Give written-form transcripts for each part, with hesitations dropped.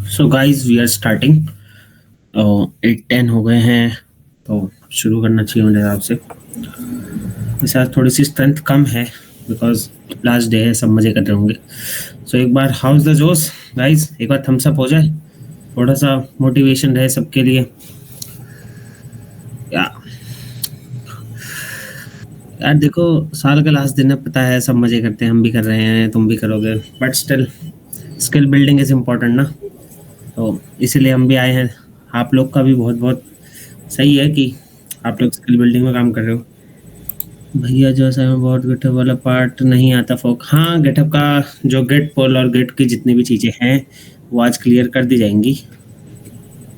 So guys we are starting. 8:10 हो गए हैं तो शुरू करना चाहिए मेरे हिसाब से। इस आज थोड़ी सी स्ट्रेंथ कम है बिकॉज लास्ट डे है, सब मजे कर रहे होंगे। सो एक बार हाउस द जोश गाइज, एक बार थम्स अप हो जाए, थोड़ा सा मोटिवेशन रहे सबके लिए। या यार देखो, साल का लास्ट दिन है, पता है सब मजे करते हैं, हम भी कर रहे हैं, तुम भी करोगे, but still skill building is important ना। तो इसीलिए हम भी आए हैं। आप लोग का भी बहुत बहुत सही है कि आप लोग स्किल बिल्डिंग में काम कर रहे हो। भैया जो है बहुत गिटहब वाला पार्ट नहीं आता फोक। हाँ, गिटहब का जो गेट पोल और गेट की जितनी भी चीज़ें हैं वो आज क्लियर कर दी जाएंगी,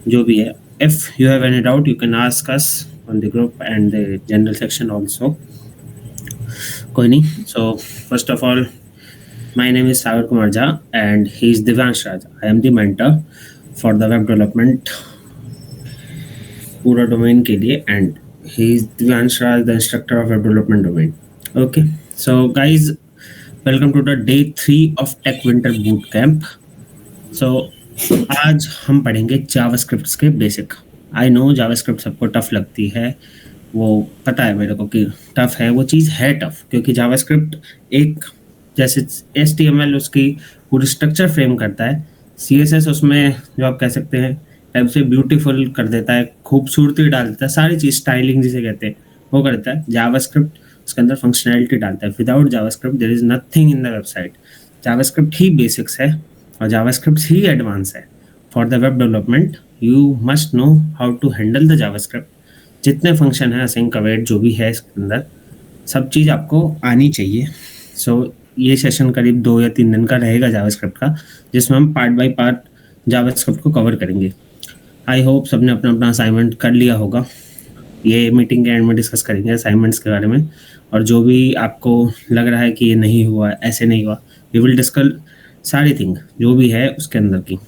जो भी है। If you have any doubt you can ask us on the group and the general section also. कोई नहीं। So first of all, my name is Sagar Kumar Jha and he is Divyansh Raj. I am the mentor for the web development पूरा domain के लिए, and he is Divyansh Raj, the instructor of web development domain. Okay, so guys, welcome to the day 3 of Tech Winter Boot Camp. So आज हम पढ़ेंगे JavaScript के basic. I know JavaScript सबको tough लगती है, वो पता है मेरे को कि टफ है, वो चीज़ है टफ, क्योंकि जावास्क्रिप्ट एक जैसे HTML उसकी पूरी स्ट्रक्चर फ्रेम करता है, CSS उसमें जो आप कह सकते हैं टाइप से ब्यूटीफुल कर देता है, खूबसूरती डाल देता है, सारी चीज़ स्टाइलिंग जिसे कहते हैं वो करता है। जावास्क्रिप्ट उसके अंदर फंक्शनैलिटी डालता है। Without JavaScript there is nothing in the website. JavaScript ही बेसिक्स है और जावास्क्रिप्ट ही एडवांस है। For the web development you must know how to handle the JavaScript. जितने फंक्शन है, असिंक अवेट जो भी है इसके अंदर, सब चीज़ आपको आनी चाहिए। सो ये सेशन करीब 2 या 3 दिन का रहेगा जावास्क्रिप्ट का, जिसमें हम पार्ट बाय पार्ट जावास्क्रिप्ट को कवर करेंगे। आई होप सबने अपना अपना असाइनमेंट कर लिया होगा। ये मीटिंग के एंड में डिस्कस करेंगे असाइनमेंट्स के बारे में, और जो भी आपको लग रहा है कि ये नहीं हुआ, ऐसे नहीं हुआ, वी विल डिस्कस सारी थिंग जो भी है उसके अंदर की।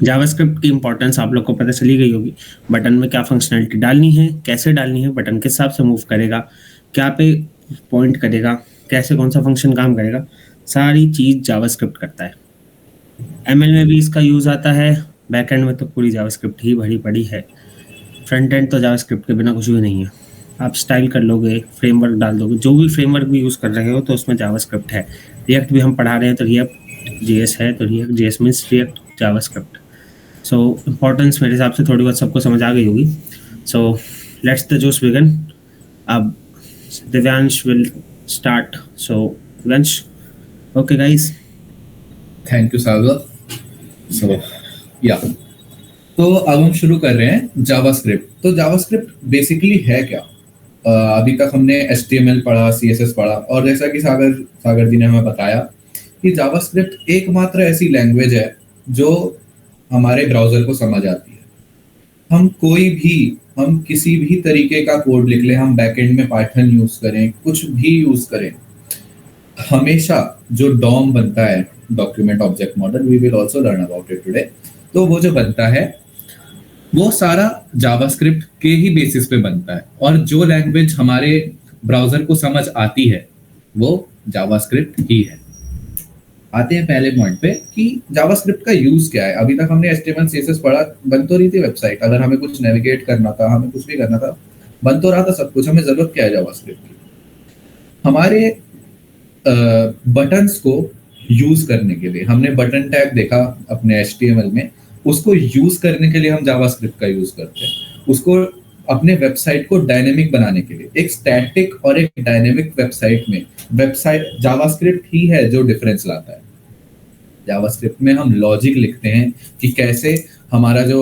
जावास्क्रिप्ट की इंपॉर्टेंस आप लोग को पता चली गई होगी। बटन में क्या फंक्शनैलिटी डालनी है, कैसे डालनी है, बटन किस हिसाब से मूव करेगा, क्या पे पॉइंट करेगा, कैसे कौन सा फंक्शन काम करेगा, सारी चीज़ जावास्क्रिप्ट करता है। ML में भी इसका यूज़ आता है। बैकएंड में तो पूरी जावास्क्रिप्ट ही भरी पड़ी है। फ्रंट एंड तो जावास्क्रिप्ट के बिना कुछ भी नहीं है। आप स्टाइल कर लोगे, फ्रेमवर्क डाल दोगे, जो भी फ्रेमवर्क भी यूज़ कर रहे हो तो उसमें जावास्क्रिप्ट है। रिएक्ट भी हम पढ़ा रहे हैं तो रिएक्ट JS है, तो React JS means React JavaScript. So importance मेरे हिसाब से थोड़ी बहुत सबको समझ आ गई होगी। सो लेट्स द जोश बिगिन। अब Divyansh will start. So Divyansh, okay guys. Thank you Sagar. So या तो अब हम शुरू कर रहे हैं जावास्क्रिप्ट। तो जावास्क्रिप्ट बेसिकली है क्या? अभी तक हमने HTML पढ़ा, CSS पढ़ा, और जैसा कि सागर जी ने हमें बताया कि जावास्क्रिप्ट एकमात्र ऐसी लैंग्वेज है जो हमारे ब्राउजर को समझ आती है। हम किसी भी तरीके का कोड लिख लें, हम बैकएंड में पाइथन यूज करें, कुछ भी यूज करें, हमेशा जो डॉम बनता है, document object model, we will also learn about it today, तो वो जो बनता है वो सारा जावास्क्रिप्ट के ही बेसिस पे बनता है। और जो लैंग्वेज हमारे ब्राउजर को समझ आती है वो जावास्क्रिप्ट ही है। आते हैं पहले पॉइंट पे कि जावास्क्रिप्ट का यूज क्या है। अभी तक हमने HTML CSS पढ़ा, बन तो रही थी वेबसाइट, अगर हमें कुछ नेविगेट करना था, हमें कुछ भी करना था, बन तो रहा था सब कुछ। हमें जरूरत क्या है जावास्क्रिप्ट की? हमारे बटन्स को यूज करने के लिए, हमने बटन टैग देखा अपने HTML में, उसको यूज करने के लिए हम जावास्क्रिप्ट का यूज करते हैं। उसको अपने वेबसाइट को डायनेमिक बनाने के लिए, एक स्टैटिक और एक डायनेमिक वेबसाइट में जावास्क्रिप्ट ही है जो डिफरेंस लाता है। जावास्क्रिप्ट में हम लॉजिक लिखते हैं कि कैसे हमारा जो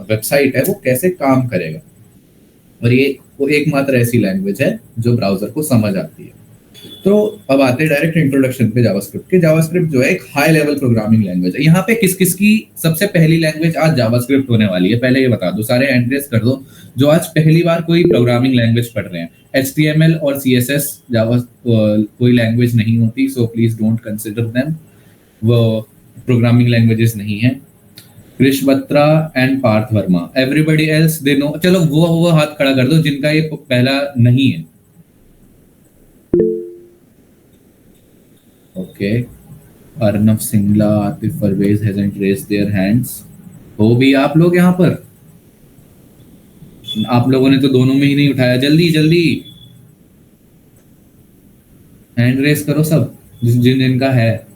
वेबसाइट है वो कैसे काम करेगा, और ये वो एकमात्र ऐसी लैंग्वेज है जो ब्राउजर को समझ आती है। तो अब आते हैं डायरेक्ट इंट्रोडक्शन पे जावास्क्रिप्ट के। जावास्क्रिप्ट जो है एक हाई लेवल प्रोग्रामिंग लैंग्वेज है। यहाँ पे किस किस की सबसे पहली लैंग्वेज आज जावास्क्रिप्ट होने वाली है, पहले ये बता दो, सारे हैंड रेज कर दो जो आज पहली बार कोई प्रोग्रामिंग लैंग्वेज पढ़ रहे हैं। HTML और CSS कोई लैंग्वेज नहीं होती, so please don't consider them, वो प्रोग्रामिंग लैंग्वेजेस नहीं है। Krish Batra and Parth Verma, everybody else they know. चलो वो हाथ खड़ा कर दो जिनका ये पहला नहीं है। Okay, Arnav Singla, Atif Parvez hasn't raised their hands. हो भी आप लोग यहाँ पर? आप लोगों ने तो दोनों में ही नहीं उठाया। जल्दी जल्दी हैंड रेस करो सब, जिन जिनका है।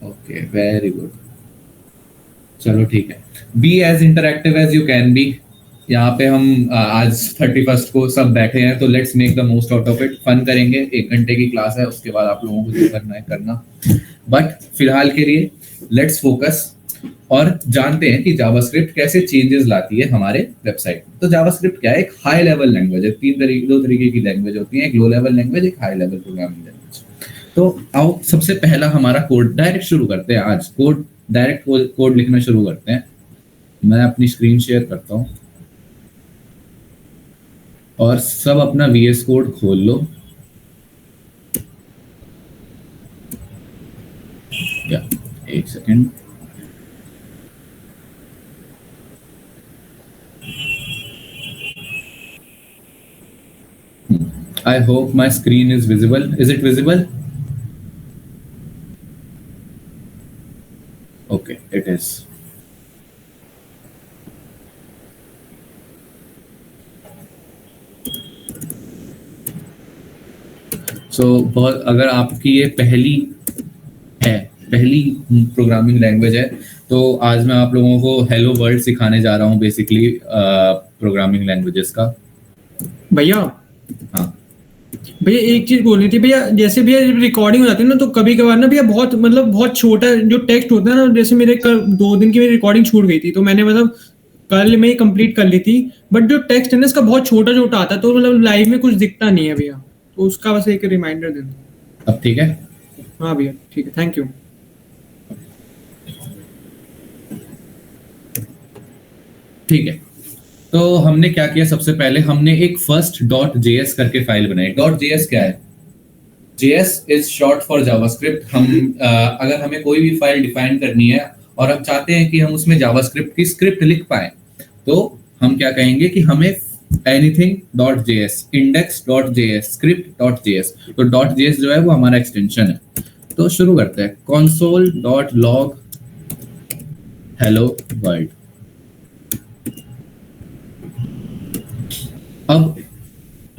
Okay, very good. चलो ठीक है। Be as interactive as you can be. यहाँ पे हम आज 31st को सब बैठे हैं, तो let's make the most out of it. Fun करेंगे, 1 घंटे की क्लास है, उसके बाद आप लोगों को जो करना है करना, बट फिलहाल के लिए लेट्स फोकस और जानते हैं कि जावास्क्रिप्ट कैसे चेंजेस लाती है हमारे वेबसाइट में। तो जावास्क्रिप्ट क्या है? एक हाई लेवल लैंग्वेज है। दो तरीके की लैंग्वेज होती है, एक लो लेवल लैंग्वेज, एक हाई लेवल प्रोग्रामिंग लैंग्वेज। तो आओ सबसे पहला हमारा कोड डायरेक्ट शुरू करते हैं। आज डायरेक्ट कोड लिखना शुरू करते हैं। मैं अपनी स्क्रीन शेयर करता हूँ और सब अपना VS कोड खोल लो। या एक second, I hope my screen is visible. Is it visible? Okay, it is. So, अगर आपकी ये पहली प्रोग्रामिंग लैंग्वेज है, तो आज मैं आप लोगों को हेलो वर्ल्ड सिखाने जा रहा हूँ, बेसिकली प्रोग्रामिंग लैंग्वेजेस का। भैया हाँ भैया एक चीज बोलनी थी भैया। जैसे भैया रिकॉर्डिंग हो जाती है ना, तो कभी कभार ना भैया बहुत छोटा जो टेक्स्ट होता है ना, जैसे मेरे 2 दिन की मेरी रिकॉर्डिंग छूट गई थी, तो मैंने कल में ही कंप्लीट कर ली थी, बट जो टेक्स्ट है ना इसका बहुत छोटा छोटा आता है, तो लाइव में कुछ दिखता नहीं है भैया, तो उसका बस एक रिमाइंडर दे दो। अब ठीक है? हाँ भैया ठीक है, थैंक यू। ठीक है, तो हमने क्या किया? सबसे पहले हमने एक फर्स्ट .js करके फाइल बनाई। .js क्या है? JS is short for JavaScript. हम अगर हमें कोई भी फाइल डिफाइन करनी है और हम चाहते हैं कि हम उसमें जावास्क्रिप्ट की स्क्रिप्ट लिख पाए, तो हम क्या कहेंगे कि हमें anything.js, index.js, script.js। तो .js जो है वो हमारा एक्सटेंशन है। तो शुरू करते हैं। console.log hello world। अब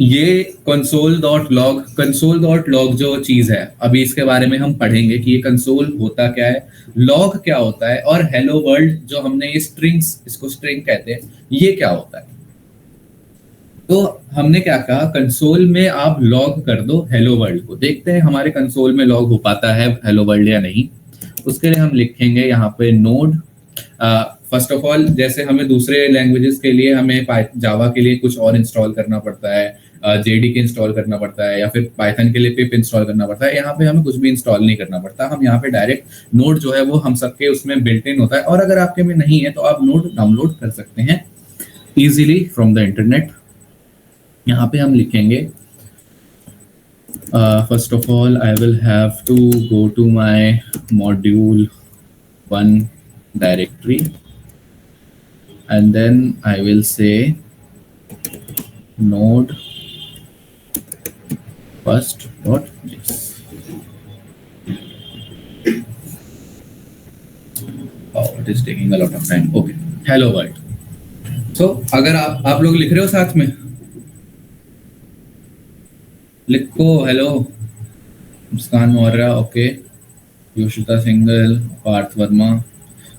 ये console.log जो चीज है, अभी इसके बारे में हम पढ़ेंगे कि ये कंसोल होता क्या है, लॉग क्या होता है, और हेलो वर्ल्ड जो हमने ये स्ट्रिंग्स, इसको स्ट्रिंग कहते हैं, ये क्या होता है। तो हमने क्या कहा, कंसोल में आप लॉग कर दो हेलो वर्ल्ड को। देखते हैं हमारे कंसोल में लॉग हो पाता है हेलो वर्ल्ड या नहीं। उसके लिए हम लिखेंगे यहाँ पे नोड। फर्स्ट ऑफ ऑल, जैसे हमें दूसरे लैंग्वेजेस के लिए हमें जावा के लिए कुछ और इंस्टॉल करना पड़ता है, JDK इंस्टॉल करना पड़ता है, या फिर पाइथन के लिए पिप इंस्टॉल करना पड़ता है। यहाँ पे हमें कुछ भी इंस्टॉल नहीं करना पड़ता। हम यहाँ पे डायरेक्ट नोड जो है वो हम सबके उसमें बिल्ट इन होता है, और अगर आपके में नहीं है तो आप नोड डाउनलोड कर सकते हैं इजीली फ्रॉम द इंटरनेट। यहाँ पे हम लिखेंगे first of all I will have to go to my module 1 directory, and then I will say node first.js। Oh, it is taking a lot of time. Okay, hello world। So अगर आप लोग लिख रहे हो साथ में, लिखो hello. Muskan Maurya, okay. Yoshita Singal, Parth Verma,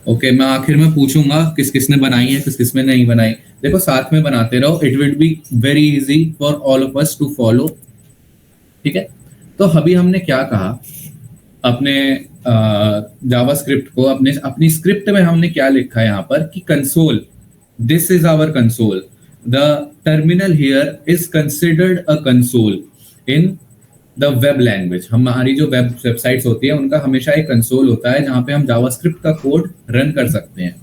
okay. मैं आखिर में पूछूंगा किस किस ने बनाई है, किस किस में नहीं बनाई। देखो साथ में बनाते रहो, it will be very easy for all of us to follow. ठीक है, तो अभी हमने क्या कहा, अपने जावास्क्रिप्ट को अपनी स्क्रिप्ट में हमने क्या लिखा है यहाँ पर कि console, this is our console, the terminal here is considered a console in the web language. हमारी जो वेबसाइट्स होती है उनका हमेशा एक कंसोल होता है जहां पे हम जावास्क्रिप्ट का कोड रन कर सकते हैं।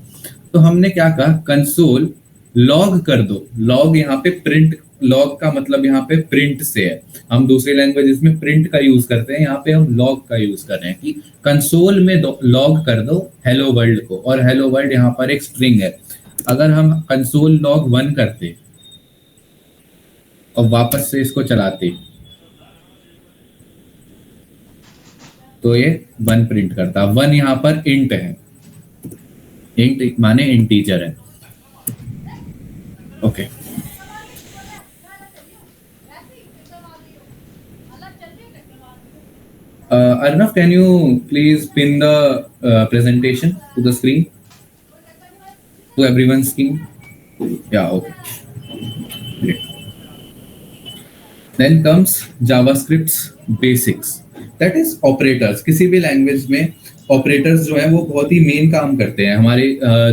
तो हमने क्या कहा, कंसोल लॉग कर दो। लॉग यहाँ पे प्रिंट, लॉग का मतलब यहाँ पे प्रिंट से है। हम दूसरी लैंग्वेजेस में प्रिंट का यूज करते हैं, यहाँ पे हम लॉग का यूज कर रहे हैं कि कंसोल में लॉग कर दो हेलो वर्ल्ड को। और हेलो वर्ल्ड यहाँ पर एक स्ट्रिंग है। अगर हम कंसोल लॉग 1 करते और वापस से इसको चलाते, तो ये 1 प्रिंट करता। 1 यहाँ पर इंट है, इंट माने इंटीजर है। Okay Arnav, can you please pin the presentation to the screen, to everyone's screen? Yeah, okay. Great. Then comes JavaScript's basics, that is operators। किसी भी लैंग्वेज में ऑपरेटर्स जो है वो बहुत ही मेन काम करते हैं। हमारे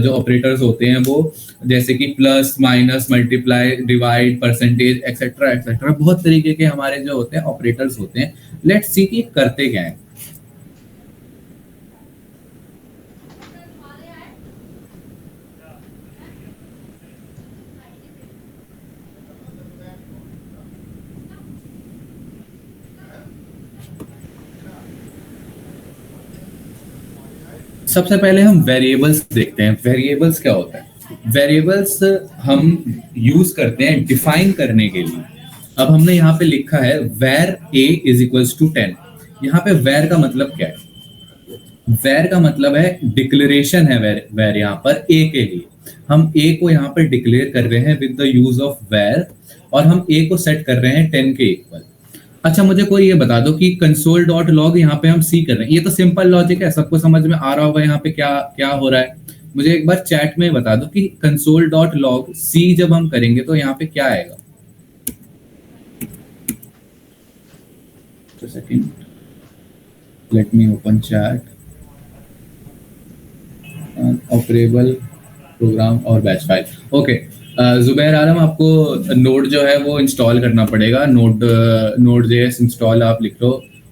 जो ऑपरेटर्स होते हैं वो जैसे कि plus, minus, multiply, divide, percentage, etcetera etcetera, बहुत तरीके के हमारे जो होते हैं ऑपरेटर्स होते हैं। लेट्स सी कि करते क्या है। सबसे पहले हम वेरिएबल्स देखते हैं। वेरिएबल्स क्या होता है? वेरिएबल्स हम यूज करते हैं डिफाइन करने के लिए। अब हमने यहाँ पे लिखा है where a is equals to 10। यहाँ पे where का मतलब क्या है? where का मतलब है डिक्लेरेशन है। where यहाँ पर a के लिए हम a को यहाँ पर डिक्लेयर कर रहे हैं with the use of where, और हम a को सेट कर रहे हैं 10 के इक्वल। अच्छा, मुझे कोई ये बता दो कि console.log यहाँ पे हम C कर रहे हैं। ये तो सिंपल लॉजिक है, सबको समझ में आ रहा होगा यहाँ पे क्या क्या हो रहा है। मुझे एक बार चैट में बता दो कि console.log C जब हम करेंगे तो यहाँ पे क्या आएगा। Just a second, let me open chat। Operable program और batch file. Okay Zubair Alam, आपको नोड जो है वो इंस्टॉल करना पड़ेगा। Node.js इंस्टॉल आप लिख लो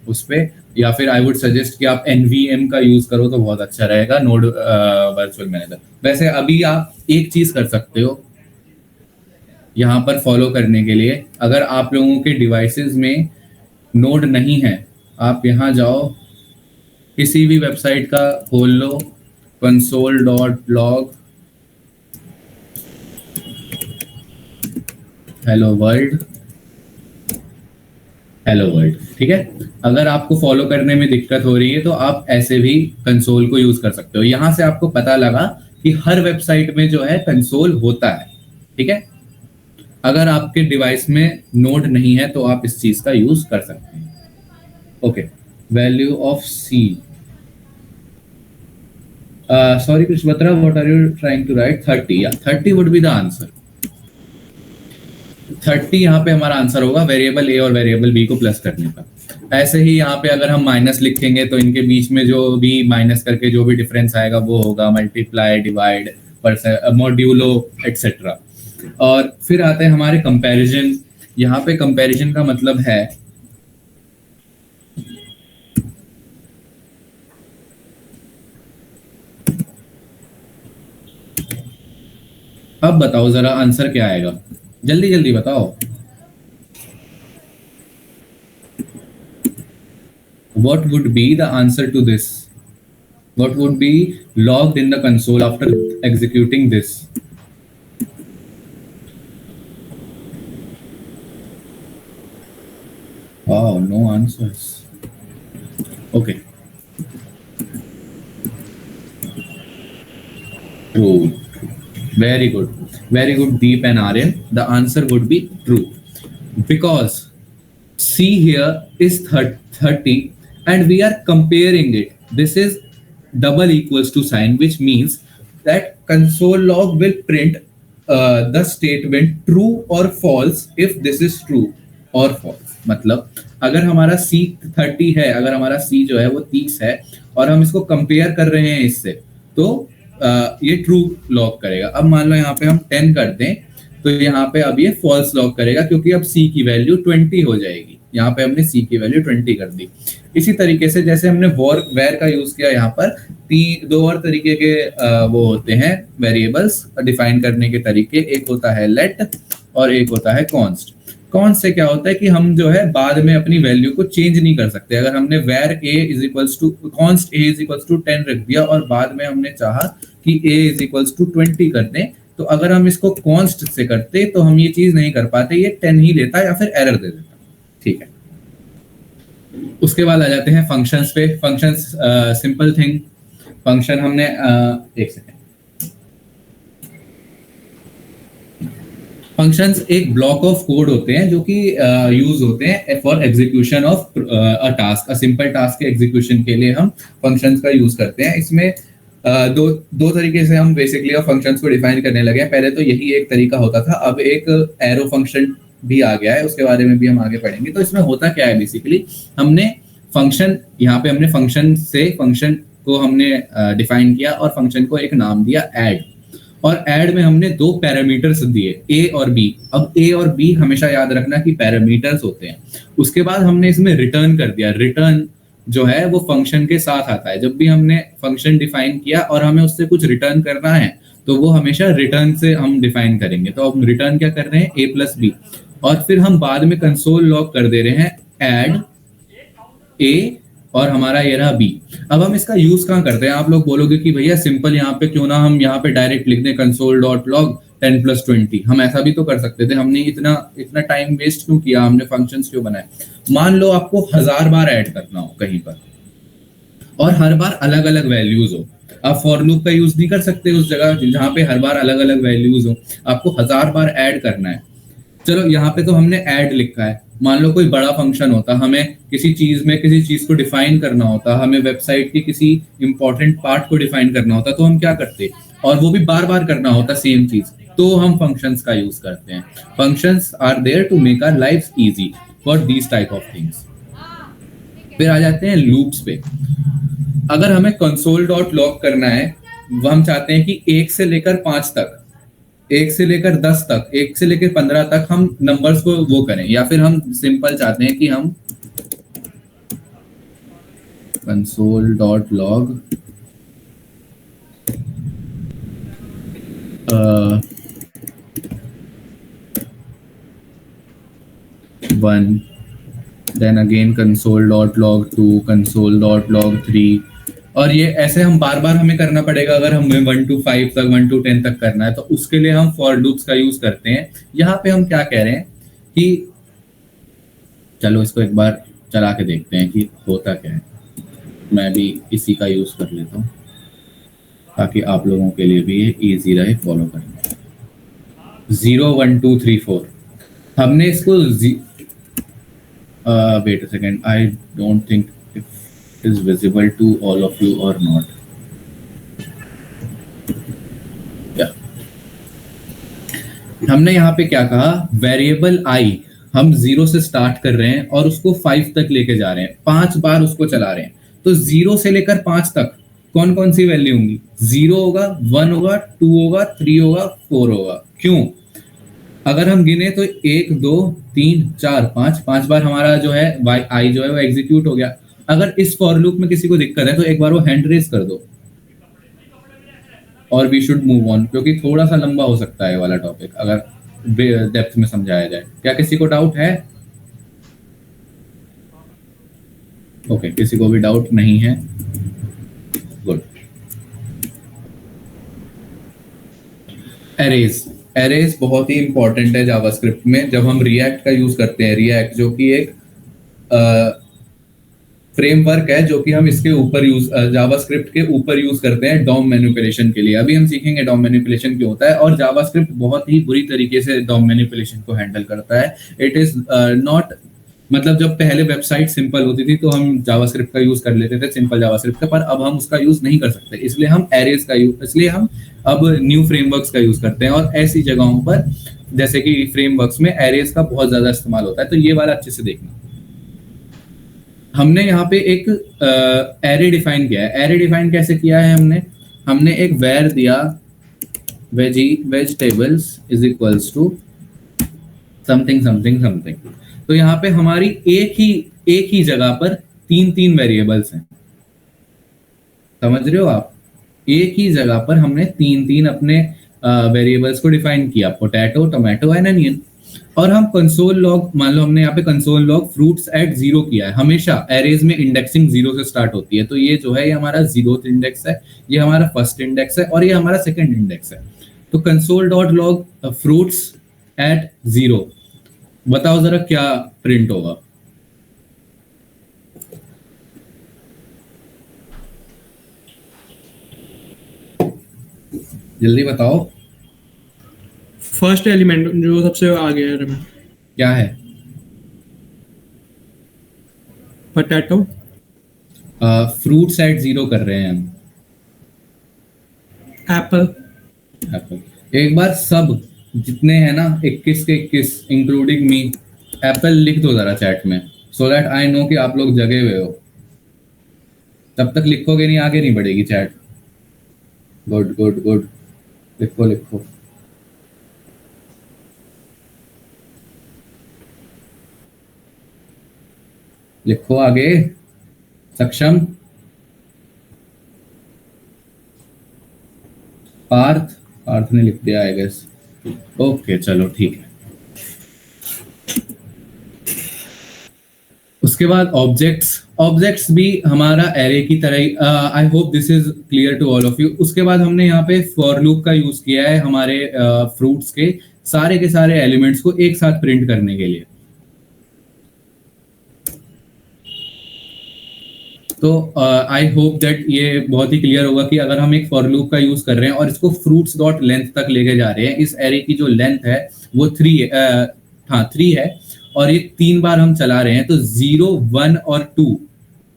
उस पे, या फिर आई वुड सजेस्ट कि आप NVM का यूज करो तो बहुत अच्छा रहेगा, नोड वर्चुअल मैनेजर। वैसे अभी आप एक चीज कर सकते हो यहाँ पर फॉलो करने के लिए। अगर आप लोगों के डिवाइसेस में नोड नहीं है, आप यहाँ जाओ, किसी भी वेबसाइट का खोल लो, console.log हेलो वर्ल्ड, ठीक है। अगर आपको फॉलो करने में दिक्कत हो रही है तो आप ऐसे भी कंसोल को यूज कर सकते हो। यहां से आपको पता लगा कि हर वेबसाइट में जो है कंसोल होता है, ठीक है। अगर आपके डिवाइस में नोड नहीं है तो आप इस चीज का यूज कर सकते हैं। Okay, value of C. Sorry Krishbatra, what are you trying to write? 30, yeah, 30 would be the answer। 30 यहाँ पे हमारा आंसर होगा वेरिएबल ए और वेरिएबल बी को प्लस करने का। ऐसे ही यहाँ पे अगर हम माइनस लिखेंगे तो इनके बीच में जो भी माइनस करके जो भी डिफरेंस आएगा वो होगा मल्टीप्लाई, डिवाइड, मॉड्यूलो एक्सेट्रा। और फिर आते हैं हमारे कंपैरिजन। यहाँ पे कंपैरिजन का मतलब है अब बताओ जरा आंसर क्या आएगा, जल्दी जल्दी बताओ। What would be the answer to this? What would be logged in the console after executing this? Wow, no answers. Okay. True. Very good. Very good, Deep and Aryan. The answer would be true. Because C here is 30 and we are comparing it. This is double equals to sign, which means that console log will print the statement true or false if this is true or false। मतलब अगर हमारा C 30 है, अगर हमारा C जो है वो 30 है और हम इसको कंपेयर कर रहे हैं इससे, तो ये ट्रू लॉग करेगा। अब मान लो यहाँ पे हम 10 कर दें तो यहाँ पे अब ये फॉल्स लॉग करेगा, क्योंकि अब C की वैल्यू 20 हो जाएगी। यहाँ पे हमने C की वैल्यू 20 कर दी। इसी तरीके से जैसे हमने वेर का यूज किया, यहाँ पर दो और तरीके के वो होते हैं वेरिएबल्स डिफाइन करने के तरीके। एक होता है लेट और एक होता है कॉन्स्ट। कॉन्स्ट से क्या होता है कि हम जो है बाद में अपनी वैल्यू को चेंज नहीं कर सकते। अगर हमने var a is equals to const a is equals to 10 रख दिया और बाद में हमने चाहा कि a इज इक्वल्स टू 20 कर दें, तो अगर हम इसको कॉन्स्ट से करते तो हम ये चीज नहीं कर पाते, ये 10 ही लेता या फिर एरर दे देता। ठीक है, उसके बाद आ जाते हैं फंक्शंस पे। Functions simple thing. फंक्शन हमने एक सेकेंड, फंक्शंस एक ब्लॉक ऑफ कोड होते हैं जो कि यूज होते हैं for execution of a task. A simple task के एग्जीक्यूशन के लिए हम फंक्शंस का यूज करते हैं। इसमें दो तरीके से हम बेसिकली फंक्शंस को डिफाइन करने लगे हैं। पहले तो यही एक तरीका होता था, अब एक एरो फंक्शन भी आ गया है, उसके बारे में भी हम आगे पढ़ेंगे। तो इसमें होता क्या है, बेसिकली हमने फंक्शन, यहाँ पे हमने फंक्शन से फंक्शन को हमने डिफाइन किया और फंक्शन को एक नाम दिया ऐड, और ऐड में हमने दो पैरामीटर्स दिए ए और बी। अब ए और बी हमेशा याद रखना कि पैरामीटर्स होते हैं। उसके बाद हमने इसमें रिटर्न कर दिया। रिटर्न जो है वो फंक्शन के साथ आता है। जब भी हमने फंक्शन डिफाइन किया और हमें उससे कुछ रिटर्न करना है तो वो हमेशा रिटर्न से हम डिफाइन करेंगे। तो अब रिटर्न क्या कर रहे हैं, ए प्लस बी, और फिर हम बाद में कंसोल लॉग कर दे रहे हैं ऐड ए और हमारा ये रहा बी। अब हम इसका यूज कहाँ करते हैं? आप लोग बोलोगे कि भैया सिंपल यहाँ पे क्यों ना हम यहाँ पे डायरेक्ट लिख दें कंसोल डॉट लॉग 10 + 20। हम ऐसा भी तो कर सकते थे, हमने इतना टाइम वेस्ट क्यों किया, हमने फंक्शंस क्यों बनाए? मान लो आपको 1000 बार ऐड करना हो कहीं पर और हर बार अलग अलग वैल्यूज हो, आप फॉर लूप का यूज नहीं कर सकते उस जगह जहां पे हर बार अलग अलग वैल्यूज हो। आपको 1000 बार ऐड करना है। चलो यहाँ पे तो हमने ऐड लिखा है। मान लो कोई बड़ा फंक्शन होता, हमें किसी चीज को डिफाइन करना होता, हमें वेबसाइट के किसी इंपॉर्टेंट पार्ट को डिफाइन करना होता, तो हम क्या करते, और वो भी बार बार करना होता सेम चीज, तो हम फंक्शंस का यूज करते हैं। Functions are there to make our life easy for these type of things. फिर आ जाते हैं लूप्स पे। अगर हमें कंसोल डॉट लॉग करना है, वो हम चाहते हैं कि 1 से लेकर 5 तक, 1 से लेकर 10 तक, 1 से लेकर 15 तक हम नंबर्स को वो करें, या फिर हम सिंपल चाहते हैं कि हम console dot log 1, then again console dot log 2, console dot log 3, और ये ऐसे हम बार बार हमें करना पड़ेगा। अगर हमें 1 to 5 तक, 1 to 10 तक करना है तो उसके लिए हम फॉर लूप्स का यूज करते हैं। यहाँ पे हम क्या कह रहे हैं कि चलो इसको एक बार चला के देखते हैं कि होता क्या है। मैं भी इसी का यूज कर लेता हूँ ताकि आप लोगों के लिए भी ये ईजी रहे फॉलो करना। 0 1 2 3 4 हमने इसको wait a second, I don't think is visible to all of you or not. हमने यहाँ पे क्या कहा, वेरिएबल i हम 0 से स्टार्ट कर रहे हैं और उसको 5 तक लेके जा रहे हैं, 5 बार उसको चला रहे हैं। तो 0 से लेकर 5 तक कौन कौन सी वैल्यू होंगी? 0 होगा, 1 होगा, 2 होगा, 3 होगा, 4 होगा। क्यों? अगर हम गिने तो 1 2 3 4 5 बार हमारा जो है i जो है वो एग्जीक्यूट हो गया। अगर इस फॉर लूप में किसी को दिक्कत है तो एक बार वो हैंड रेज कर दो और वी शुड मूव ऑन, क्योंकि थोड़ा सा लंबा हो सकता है वाला टॉपिक अगर डेप्थ में समझाया जाए। क्या किसी को डाउट है? ओके, किसी को भी डाउट नहीं है, गुड। एरेज बहुत ही इंपॉर्टेंट है जावास्क्रिप्ट में। जब हम रिएक्ट का यूज करते हैं, रिएक्ट जो कि एक फ्रेमवर्क है जो कि हम इसके ऊपर जावास्क्रिप्ट के ऊपर यूज करते हैं डॉम मैनिपुलेशन के लिए। अभी हम सीखेंगे डॉम मैनिपुलेशन क्यों होता है, और जावास्क्रिप्ट बहुत ही बुरी तरीके से डॉम मैनिपुलेशन को हैंडल करता है। इट इज नॉट, मतलब जब पहले वेबसाइट सिंपल होती थी तो हम जावास्क्रिप्ट का यूज कर लेते थे, सिंपल जावास्क्रिप्ट का, पर अब हम उसका यूज नहीं कर सकते। इसलिए हम एरेज का यूज, इसलिए हम अब न्यू फ्रेमवर्क्स का यूज करते हैं। और ऐसी जगहों पर जैसे कि फ्रेमवर्क्स में एरेज का बहुत ज्यादा इस्तेमाल होता है। तो ये वाला अच्छे से देखना। हमने यहाँ पे एक एरे डिफाइन किया है। एरे डिफाइन कैसे किया है हमने एक वेर दिया, vegetables is equals to something something something. तो यहाँ पे हमारी एक ही जगह पर 3 वेरिएबल्स हैं, समझ रहे हो आप? एक ही जगह पर हमने 3 अपने वेरिएबल्स को डिफाइन किया, पोटैटो, टोमेटो एंड अनियन। और हम कंसोल लॉग, मान लो हमने यहाँ पे कंसोल लॉग फ्रूट्स एट 0 किया है। हमेशा एरेज में इंडेक्सिंग 0 से स्टार्ट होती है। तो ये जो है ये हमारा 0th इंडेक्स है, ये हमारा फर्स्ट इंडेक्स है और ये हमारा सेकंड इंडेक्स है। तो console dot log fruits at 0, बताओ जरा क्या प्रिंट होगा? जल्दी बताओ फर्स्ट एलिमेंट जो सबसे आगे है में क्या है। पोटैटो। फ्रूट्स एट 0 कर रहे हैं हम। एप्पल। एप्पल। एक बार सब जितने हैं ना 21 के 21 इंक्लूडिंग मी एप्पल लिख दो जरा चैट में, सो दैट आई नो कि आप लोग जगे हुए हो। तब तक लिखोगे नहीं आगे नहीं बढ़ेगी चैट। गुड गुड गुड, लिखो लिखो। लिखो आगे। सक्षम। पार्थ। पार्थ ने लिख दिया आई गेस। ओके चलो ठीक है। उसके बाद ऑब्जेक्ट्स। ऑब्जेक्ट्स भी हमारा एरे की तरह ही, I hope this is clear to all of you. उसके बाद हमने यहाँ पे फॉर लूप का यूज किया है हमारे फ्रूट्स के सारे एलिमेंट्स को एक साथ प्रिंट करने के लिए। तो आई होप दैट ये बहुत ही क्लियर होगा कि अगर हम एक फॉर लूप का यूज कर रहे हैं और इसको फ्रूट्स डॉट लेंथ तक लेके जा रहे हैं, इस एरे की जो लेंथ है वो 3 है और ये 3 बार हम चला रहे हैं, तो 0 1 और 2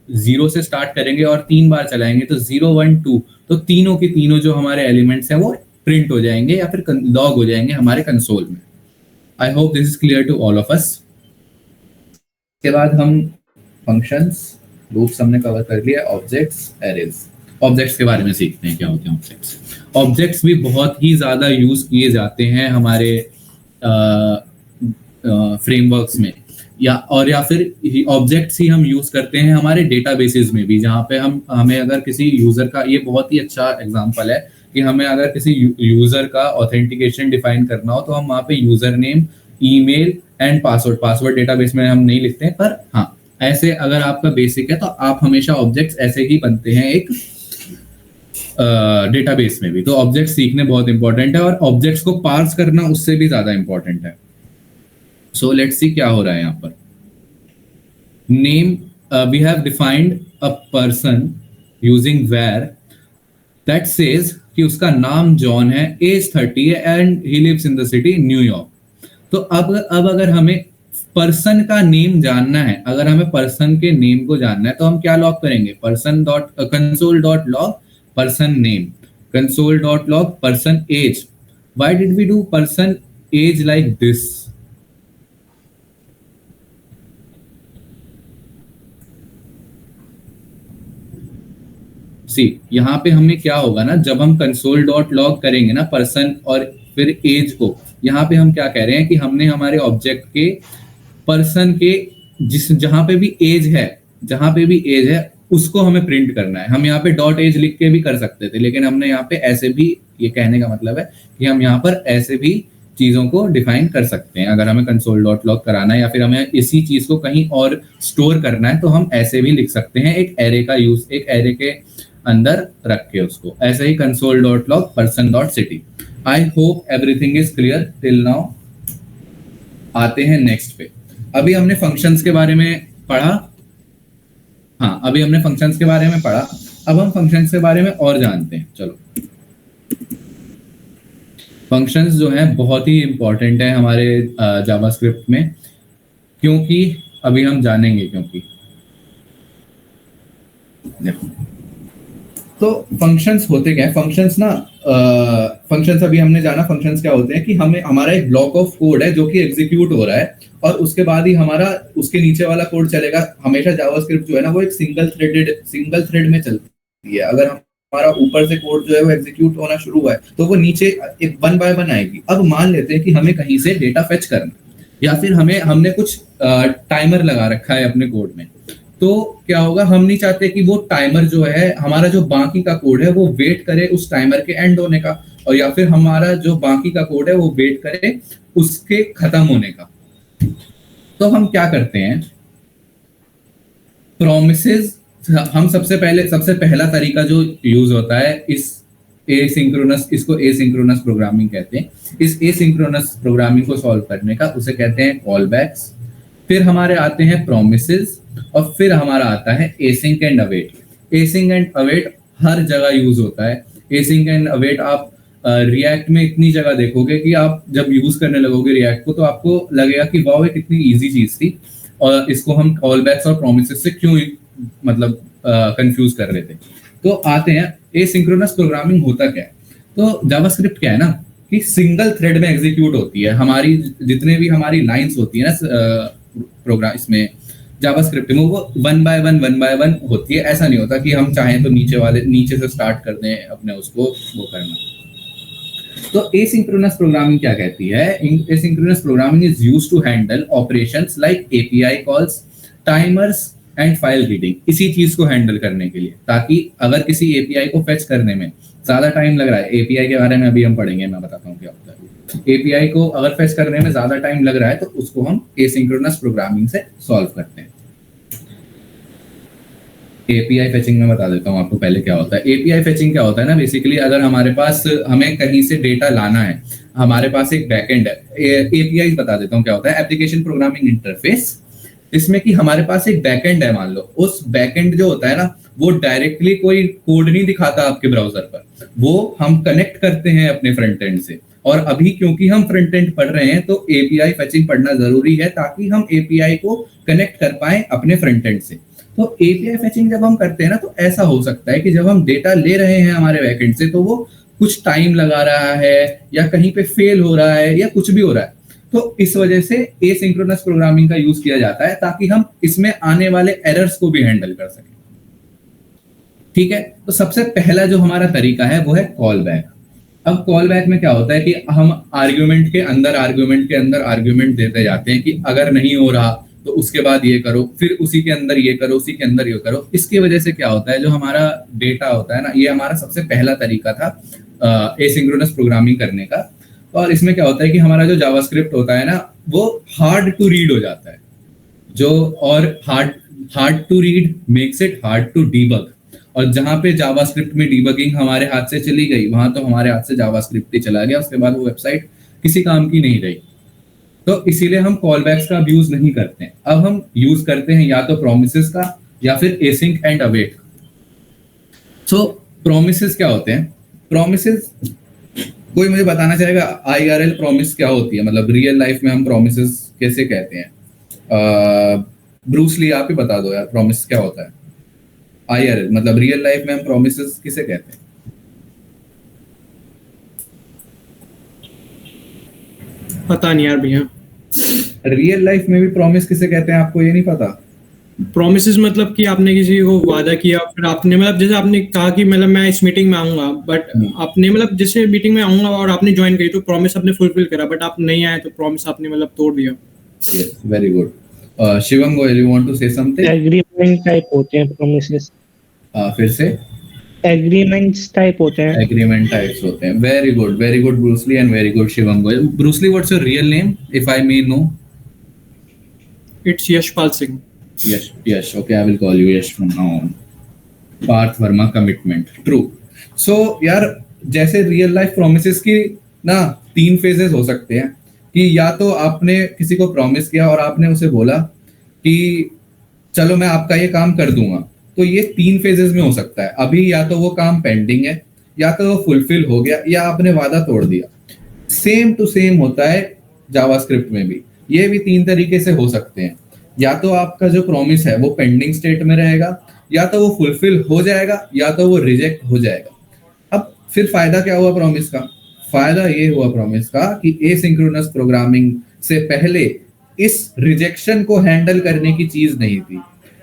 0 से स्टार्ट करेंगे और 3 बार चलाएंगे तो 0 1 2, तो तीनों के तीनों जो हमारे एलिमेंट्स हैं वो प्रिंट हो जाएंगे या फिर लॉग हो जाएंगे हमारे कंसोल में। I hope this is clear to all of us. के बाद हम फंक्शंस लूप्स हमने कवर कर लिया। Objects, arrays. ऑब्जेक्ट्स के बारे में सीखते हैं क्या होते हैं ऑब्जेक्ट्स। ऑब्जेक्ट्स भी बहुत ही ज्यादा यूज किए जाते हैं हमारे फ्रेमवर्क्स में, या फिर ऑब्जेक्ट्स ही हम यूज करते हैं हमारे डेटाबेसेस में भी, जहाँ पे हमें अगर किसी यूजर का, ये बहुत ही अच्छा एग्जांपल है कि हमें अगर किसी यूजर का ऑथेंटिकेशन डिफाइन करना हो तो हम वहाँ पे user name, email and password database में हम नहीं लिखते हैं, पर हाँ ऐसे अगर आपका बेसिक है तो आप हमेशा ऑब्जेक्ट्स ऐसे ही बनते हैं एक डेटाबेस में भी। तो ऑब्जेक्ट्स सीखने बहुत इंपॉर्टेंट है और ऑब्जेक्ट्स को पार्स करना उससे भी ज्यादा इंपॉर्टेंट है। सो लेट्स सी क्या हो रहा है यहाँ पर। Name, we have defined a person using var that says कि उसका नाम जॉन है, एज 30 है and he lives in the city New York. तो अब अगर हमें पर्सन का नेम जानना है, अगर हमें पर्सन के नेम को जानना है तो हम क्या लॉग करेंगे, console dot log person name, console dot log person age. Why did we do person age like this? See यहाँ पे हमें क्या होगा ना, जब हम कंसोल डॉट लॉग करेंगे ना पर्सन और फिर एज को, यहाँ पे हम क्या कह रहे हैं कि हमने हमारे ऑब्जेक्ट के पर्सन के जहां पे भी एज है उसको हमें प्रिंट करना है। हम यहाँ पे डॉट एज लिख के भी कर सकते थे, लेकिन हमने यहाँ पे ऐसे भी, ये कहने का मतलब है कि हम यहाँ पर ऐसे भी चीजों को डिफाइन कर सकते हैं। अगर हमें कंसोल डॉट लॉग कराना है या फिर हमें इसी चीज को कहीं और स्टोर करना है तो हम ऐसे भी लिख सकते हैं, एक एरे का यूज, एक एरे के अंदर रख के उसको। ऐसे ही console dot log person dot city. I hope everything is clear till now. आते हैं नेक्स्ट पे। अभी हमने फंक्शंस के बारे में पढ़ा। हाँ, अभी हमने फंक्शंस के बारे में पढ़ा, अब हम फंक्शंस के बारे में और जानते हैं। चलो, फंक्शंस जो है बहुत ही इंपॉर्टेंट है हमारे जावास्क्रिप्ट में, क्योंकि अभी हम जानेंगे क्योंकि देखो तो फंक्शंस होते क्या है। फंक्शंस अभी हमने जाना फंक्शंस क्या होते हैं कि हमें हमारा एक ब्लॉक ऑफ कोड है जो कि एग्जीक्यूट हो रहा है और उसके बाद ही हमारा उसके नीचे वाला कोड चलेगा। हमेशा जावास्क्रिप्ट जो है ना वो एक सिंगल थ्रेड में चलती है। अगर हमारा ऊपर से कोड जो है वो एग्जीक्यूट होना शुरू हुआ है तो वो नीचे एक 1 बाय 1 आएगी। अब मान लेते हैं कि हमें कहीं से डेटा फेच करना या फिर हमने कुछ टाइमर लगा रखा है अपने कोड में, तो क्या होगा, हम नहीं चाहते कि वो टाइमर जो है, हमारा जो बाकी का कोड है वो वेट करे उस टाइमर के एंड होने का, और या फिर हमारा जो बाकी का कोड है वो वेट करे उसके खत्म होने का। तो हम क्या करते हैं, प्रोमिसेस, हम सबसे पहला तरीका जो यूज होता है इसको एसिंक्रोनस प्रोग्रामिंग कहते हैं। इस एसिंक्रोनस प्रोग्रामिंग को सॉल्व करने का उसे कहते हैं कॉल बैक्स। फिर हमारे आते हैं प्रोमिसेस और फिर हमारा आता है async and await. Async and await हर जगह यूज होता है। एसिंक एंड अवेट आप रिएक्ट में इतनी जगह देखोगे कि आप जब यूज करने लगोगे रिएक्ट को तो आपको लगेगा कि वाह ये कितनी इजी चीज थी और इसको हम कॉल बैक्स और प्रोमिसेस से क्यों मतलब कंफ्यूज कर रहे थे। तो आते हैं एसिंक्रोनस प्रोग्रामिंग होता क्या है। तो जावास्क्रिप्ट क्या है ना कि सिंगल थ्रेड में एग्जीक्यूट होती है। हमारी जितने भी हमारी लाइंस होती है ना प्रोग्राम इसमें जावास्क्रिप्ट में वो वन बाय वन होती है। ऐसा नहीं होता कि हम चाहें तो नीचे से स्टार्ट कर दें अपने उसको वो करना। तो एसिंक्रोनस प्रोग्रामिंग क्या कहती है? Asynchronous programming is used to handle operations like API calls, timers and file reading. इसी चीज को हैंडल करने के लिए, ताकि अगर किसी एपीआई को फेच करने में ज्यादा टाइम लग रहा है, एपीआई के बारे में अभी हम पढ़ेंगे, मैं बताता हूँ क्या होता है। एपीआई को अगर फेच करने में ज्यादा टाइम लग रहा है तो उसको हम एसिंक्रोनस प्रोग्रामिंग से सॉल्व करते हैं। एपीआई फेचिंग में बता देता हूँ आपको पहले क्या होता है। एपीआई फेचिंग क्या होता है ना, बेसिकली अगर हमारे पास हमें कहीं से डेटा लाना है, हमारे पास एक बैकएंड है। एपीआई बता देता हूँ क्या होता है। एप्लीकेशन प्रोग्रामिंग इंटरफेस, इसमें कि हमारे पास एक बैकएंड है, मान लो उस बैकएंड जो होता है ना वो डायरेक्टली कोई कोड नहीं दिखाता आपके ब्राउजर पर, वो हम कनेक्ट करते हैं अपने फ्रंट एंड से। और अभी क्योंकि हम फ्रंट एंड पढ़ रहे हैं तो एपीआई फेचिंग पढ़ना जरूरी है ताकि हम एपीआई को कनेक्ट कर पाए अपने फ्रंट एंड से। तो एपीआई फेचिंग जब हम करते हैं ना तो ऐसा हो सकता है कि जब हम डेटा ले रहे हैं हमारे बैकएंड से तो वो कुछ टाइम लगा रहा है या कहीं पे फेल हो रहा है या कुछ भी हो रहा है। तो इस वजह से एसिंक्रोनस प्रोग्रामिंग का यूज किया जाता है ताकि हम इसमें आने वाले एरर्स को भी हैंडल कर सकें। ठीक है, तो सबसे पहला जो हमारा तरीका है वो है कॉल बैक। अब कॉल बैक में क्या होता है कि हम आर्ग्यूमेंट के अंदर आर्ग्यूमेंट देते जाते हैं कि अगर नहीं हो रहा तो उसके बाद ये करो, फिर उसी के अंदर ये करो, उसी के अंदर ये करो। इसकी वजह से क्या होता है, जो हमारा डेटा होता है ना, ये हमारा सबसे पहला तरीका था एसिंक्रोनस प्रोग्रामिंग करने का। और इसमें क्या होता है कि हमारा जो जावास्क्रिप्ट होता है ना वो हार्ड टू रीड हो जाता है, जो और hard to read makes it hard to debug. और जहां पे जावास्क्रिप्ट में डीबगिंग हमारे हाथ से चली गई वहां तो हमारे हाथ से जावास्क्रिप्ट ही चला गया, उसके बाद वो वेबसाइट किसी काम की नहीं रही। तो इसीलिए हम कॉल बैक्स का यूज नहीं करते हैं। अब हम यूज करते हैं या तो प्रोमिसेस का या फिर async and await. So promises क्या होते हैं? प्रोमिसेस कोई मुझे बताना चाहेगा आईआरएल प्रॉमिस क्या होती है, मतलब रियल लाइफ में हम प्रॉमिसेस कैसे कहते हैं? ब्रूस ली आप ही बता दो यार, प्रॉमिस क्या होता है? आईआरएल मतलब रियल लाइफ में हम प्रॉमिसेस किसे कहते हैं? पता नहीं यार भैया। रियल लाइफ में भी प्रॉमिस किसे कहते हैं, आपको ये नहीं पता? प्रोमिसेस मतलब कि आपने किसी को वादा किया, फिर आपने मतलब जैसे आपने कहा कि मतलब मैं इस मीटिंग में आऊंगा, बट आपने मतलब जैसे मीटिंग में आऊंगा और आपने ज्वाइन करी तो प्रॉमिस आपने फुलफिल करा, बट आप नहीं आए तो प्रॉमिस आपने मतलब तोड़ दिया। Yes, very good. Shivam Goyal, you want to say something? Agreement type होते हैं प्रोमिसेस। फिर से एग्रीमेंट्स टाइप होते हैं। एग्रीमेंट टाइप्स होते हैं। Very good Bruce Lee and very good Shivam Goyal. Bruce Lee, what's your real name if I may know? It's Yashpal Singh. Yes, okay, I will call you Yash from now on. Parth Verma commitment, true. So यार जैसे real life promises की ना 3 phases हो सकते हैं कि या तो आपने किसी को प्रॉमिस किया और आपने उसे बोला कि चलो मैं आपका ये काम कर दूंगा, तो ये 3 फेजेस में हो सकता है। अभी या तो वो काम पेंडिंग है, या तो वो फुलफिल हो गया, या आपने वादा तोड़ दिया। सेम टू सेम होता है जावास्क्रिप्ट में भी, ये भी 3 तरीके से हो सकते हैं। या तो आपका जो प्रॉमिस है वो पेंडिंग स्टेट में रहेगा, या तो वो फुलफिल हो जाएगा, या तो वो रिजेक्ट हो जाएगा। अब फिर फायदा क्या हुआ प्रॉमिस का? फायदा ये हुआ प्रॉमिस का कि एसिंक्रोनस प्रोग्रामिंग से पहले इस रिजेक्शन को हैंडल करने की चीज नहीं थी,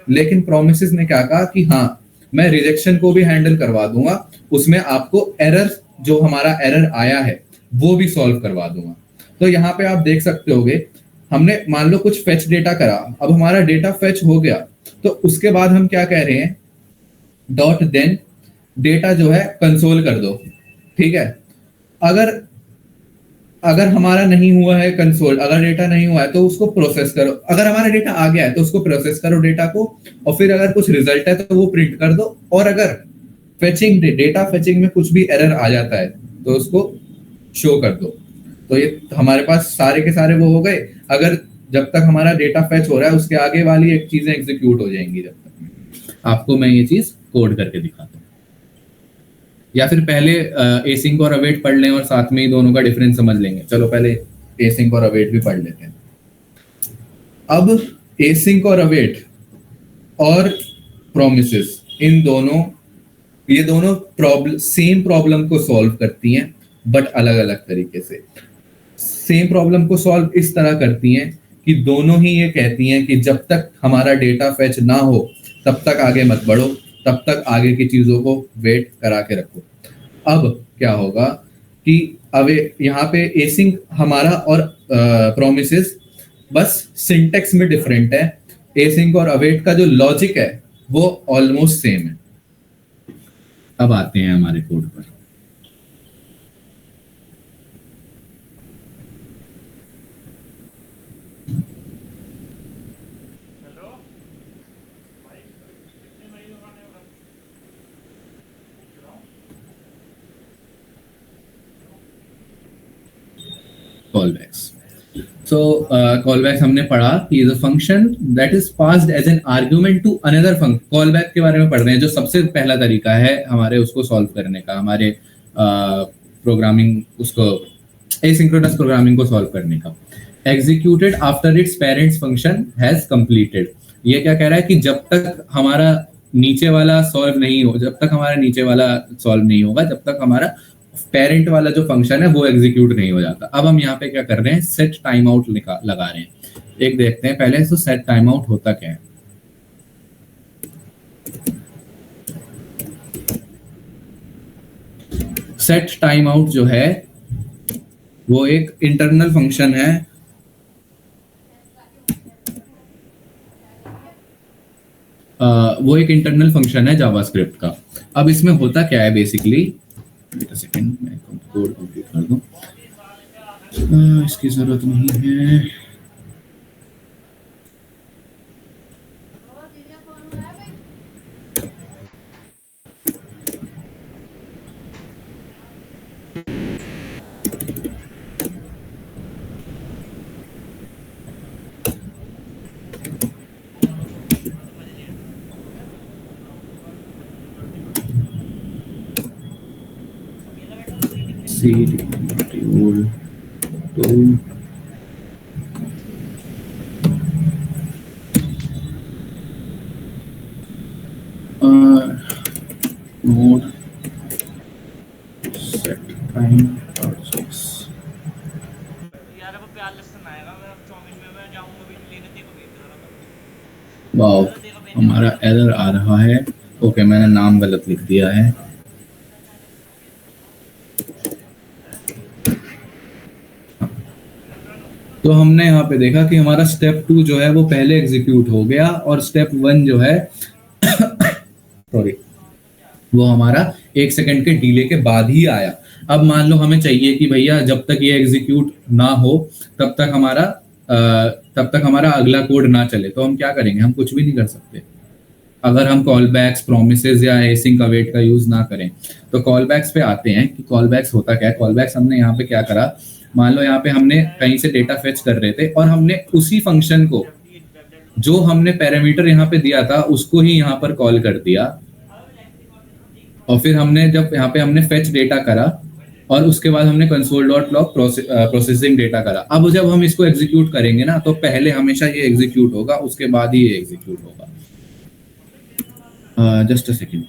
लेकिन प्रोमिसेस ने क्या कहा कि हाँ मैं रिजेक्शन को भी हैंडल करवा दूंगा, उसमें आपको एरर, जो हमारा एरर आया है वो भी सॉल्व करवा दूंगा। तो यहाँ पे आप देख सकते होगे, हमने मान लो कुछ फेच डेटा करा, अब हमारा डेटा फेच हो गया, तो उसके बाद हम क्या कह रहे हैं? डॉट देन डेटा जो है कंसोल कर दो। ठीक है, अगर हमारा नहीं हुआ है कंसोल, अगर डेटा नहीं हुआ है तो उसको प्रोसेस करो। अगर हमारा डेटा आ गया है तो उसको प्रोसेस करो डेटा को, और फिर अगर कुछ रिजल्ट है तो वो प्रिंट कर दो। और अगर डेटा फेचिंग में कुछ भी एरर आ जाता है तो उसको शो कर दो। तो ये हमारे पास सारे के सारे वो हो गए। अगर जब तक हमारा डेटा फेच हो रहा है उसके आगे वाली एक चीजें एग्जीक्यूट हो जाएंगी। जब तक आपको मैं ये चीज कोड करके दिखाता हूँ। या फिर पहले एसिंक और अवेट पढ़ लें और साथ में ही दोनों का डिफरेंस समझ लेंगे? चलो पहले एसिंक और अवेट भी पढ़ लेते हैं। अब एसिंक और अवेट और प्रोमिसेस, इन दोनों, ये दोनों सेम प्रॉब्लम को सॉल्व करती हैं बट अलग अलग तरीके से। सेम प्रॉब्लम को सॉल्व इस तरह करती हैं कि दोनों ही ये कहती हैं कि जब तक हमारा डेटा फेच ना हो तब तक आगे मत बढ़ो, तब तक आगे की चीजों को वेट करा के रखो। अब क्या होगा कि अब यहाँ पे एसिंक हमारा और प्रोमिसेस बस सिंटेक्स में डिफरेंट है। एसिंक और अवेट का जो लॉजिक है वो ऑलमोस्ट सेम है। अब आते हैं हमारे कोड पर। callbacks. So callbacks हमने पढ़ा कि is a function that is passed as an argument to another function. callback के बारे में पढ़ रहे हैं, जो सबसे पहला तरीका है हमारे उसको सॉल्व करने का, हमारे प्रोग्रामिंग, उसको asynchronous प्रोग्रामिंग को सॉल्व करने का। Executed after its parents function has completed. ये क्या कह रहा है कि जब तक हमारा नीचे वाला सॉल्व नहीं हो, जब तक हमारा नीचे वाला सॉल्व नहीं होगा, जब तक हमारा पेरेंट वाला जो फंक्शन है वो एग्जीक्यूट नहीं हो जाता। अब हम यहाँ पे क्या कर रहे हैं, सेट टाइम आउट लगा रहे हैं। एक देखते हैं पहले तो सेट टाइम आउट होता क्या है। सेट टाइम आउट जो है वो एक इंटरनल फंक्शन है। वो एक इंटरनल फंक्शन है जावास्क्रिप्ट का। अब इसमें होता क्या है बेसिकली, वेट अ सेकंड, मैं कोड कंप्लीट कर दूं, इसकी जरूरत नहीं है। module to node set time process। Wow, हमारा एरर आ रहा है। ओके, मैंने नाम गलत लिख दिया है। तो हमने यहाँ पे देखा कि हमारा स्टेप 2 जो है वो पहले एग्जीक्यूट हो गया और स्टेप 1 जो है सॉरी वो हमारा 1 सेकंड के डिले के बाद ही आया। अब मान लो हमें चाहिए कि भैया जब तक ये एग्जीक्यूट ना हो तब तक हमारा अगला कोड ना चले, तो हम क्या करेंगे, हम कुछ भी नहीं कर सकते अगर हम कॉल बैक्स, प्रोमिसेस या एसिंक अवेट का यूज ना करें। तो कॉल बैक्स पे आते हैं कि कॉल बैक्स होता क्या है। कॉल बैक्स हमने यहाँ पे क्या करा, मान लो यहाँ पे हमने कहीं से डेटा फेच कर रहे थे और हमने उसी फंक्शन को जो हमने पैरामीटर यहाँ पे दिया था उसको ही यहाँ पर कॉल कर दिया, और फिर हमने जब यहाँ पे हमने फेच डेटा करा और उसके बाद हमने console.log प्रोसेसिंग डेटा करा। अब जब हम इसको एग्जीक्यूट करेंगे ना तो पहले हमेशा ये एग्जीक्यूट होगा, उसके बाद ही ये एग्जीक्यूट होगा। Just a second.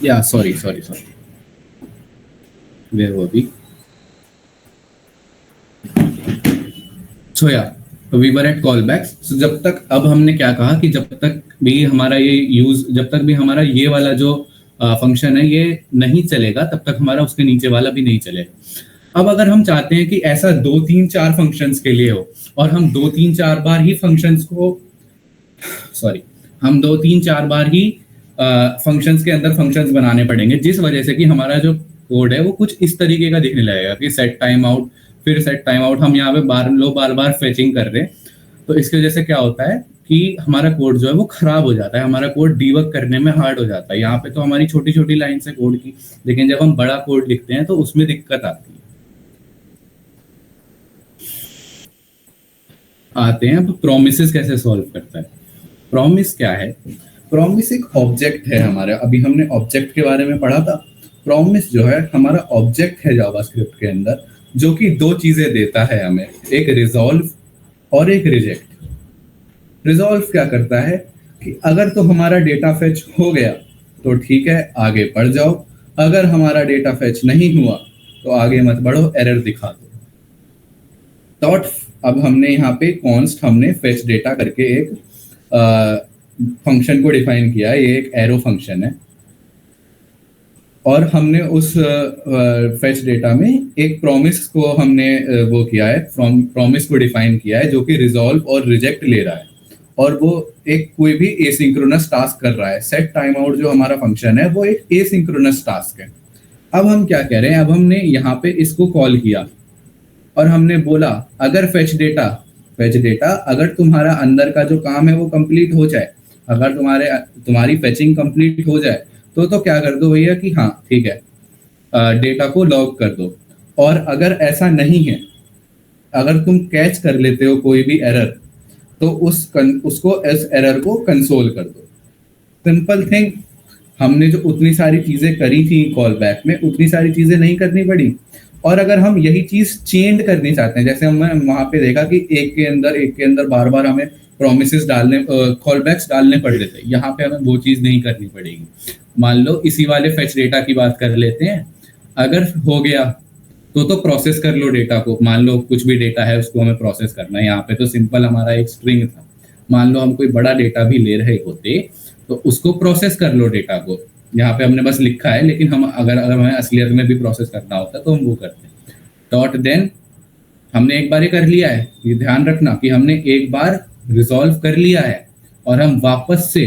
Yeah, sorry. Where were we? So yeah, we were at callbacks. So जब तक, अब हमने क्या कहा कि जब तक भी हमारा ये वाला जो फंक्शन है ये नहीं चलेगा तब तक हमारा उसके नीचे वाला भी नहीं चलेगा। अब अगर हम चाहते हैं कि ऐसा 2 3 4 फंक्शंस के लिए हो और हम 2 3 4 बार ही फंक्शंस को हम 2 3 4 बार ही फंक्शंस के अंदर फंक्शंस बनाने पड़ेंगे, जिस वजह से कि हमारा जो कोड है वो कुछ इस तरीके का दिखने लगेगा कि सेट टाइम आउट, फिर सेट टाइम आउट, हम यहाँ पे बार बार फेचिंग कर रहे हैं। तो इसकी वजह से क्या होता है कि हमारा कोड जो है वो खराब हो जाता है, हमारा कोड डीबग करने में हार्ड हो जाता है। यहाँ पे तो हमारी छोटी छोटी लाइन है कोड की, लेकिन जब हम बड़ा कोड लिखते हैं तो उसमें दिक्कत आती है। आते हैं अब प्रोमिसेस कैसे सॉल्व करता है। प्रॉमिस क्या है? प्रॉमिस एक ऑब्जेक्ट है हमारा, अभी हमने ऑब्जेक्ट के बारे में पढ़ा था। प्रॉमिस जो है हमारा ऑब्जेक्ट है जावास्क्रिप्ट के अंदर, जो कि 2 चीजें देता है हमें, एक रिजॉल्व और एक रिजेक्ट। रिजॉल्व क्या करता है कि अगर तो हमारा डेटा फेच हो गया तो ठीक है, आगे बढ़ जाओ, अगर हमारा डेटा फेच नहीं हुआ तो आगे मत बढ़ो, एरर दिखा दो। डॉट, अब हमने यहाँ पे कॉन्स्ट हमने फेच डेटा करके एक फंक्शन को डिफाइन किया है, ये एक एरो फंक्शन है, और हमने उस फेच डेटा में एक प्रॉमिस को हमने वो किया है, प्रॉमिस को डिफाइन किया है जो कि रिजॉल्व और रिजेक्ट ले रहा है, और वो एक कोई भी एसिंक्रोनस टास्क कर रहा है। सेट टाइम आउट जो हमारा फंक्शन है वो एक एसिंक्रोनस टास्क है। अब हम क्या कह रहे हैं, अब हमने यहाँ पे इसको कॉल किया और हमने बोला अगर फेच डेटा अगर तुम्हारा अंदर का जो काम है वो कंप्लीट हो जाए, अगर तुम्हारी फेचिंग कंप्लीट हो जाए तो क्या कर दो भैया कि हाँ ठीक है, डेटा को लॉग कर दो। और अगर ऐसा नहीं है, अगर तुम कैच कर लेते हो कोई भी एरर, तो उसको इस एरर को कंसोल कर दो। Simple thing. हमने जो उतनी सारी चीजें करी थी कॉल बैक में, उतनी सारी चीजें नहीं करनी पड़ी। और अगर हम यही चीज चेंज करनी चाहते हैं, जैसे हमने वहां पे देखा कि एक के अंदर बार बार हमें प्रोमिसेस डालने, कॉल बैक्स डालने पड़ रहे थे, यहाँ पे हमें वो चीज नहीं करनी पड़ेगी। मान लो इसी वाले फेच डेटा की बात कर लेते हैं, अगर हो गया तो प्रोसेस कर लो डेटा को। मान लो कुछ भी डेटा है उसको हमें प्रोसेस करना है, यहाँ पे तो सिंपल हमारा एक स्ट्रिंग था। मान लो हम कोई बड़ा डेटा भी ले रहे होते तो उसको प्रोसेस कर लो डेटा को। यहाँ पे हमने बस लिखा है, लेकिन हम अगर हमें असलियत में भी प्रोसेस करना होता तो हम वो करते हैं। डॉट देन हमने एक बार ये कर लिया है, ये ध्यान रखना कि हमने एक बार रिजॉल्व कर लिया है और हम वापस से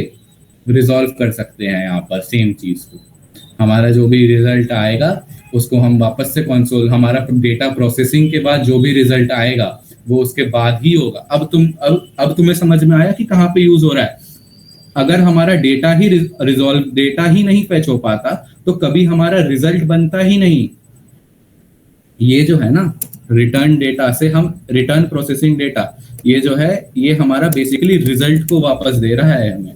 रिजॉल्व कर सकते हैं यहाँ पर सेम चीज को। हमारा जो भी रिजल्ट आएगा उसको हम वापस से कंसोल, हमारा डेटा प्रोसेसिंग के बाद जो भी रिजल्ट आएगा वो उसके बाद ही होगा। अब तुम्हें समझ में आया कि कहाँ पे यूज हो रहा है। अगर हमारा डेटा ही नहीं फेच हो पाता तो कभी हमारा रिजल्ट बनता ही नहीं। ये जो है ना रिटर्न डेटा से हम रिटर्न प्रोसेसिंग डेटा, ये जो है ये हमारा बेसिकली रिजल्ट को वापस दे रहा है हमें।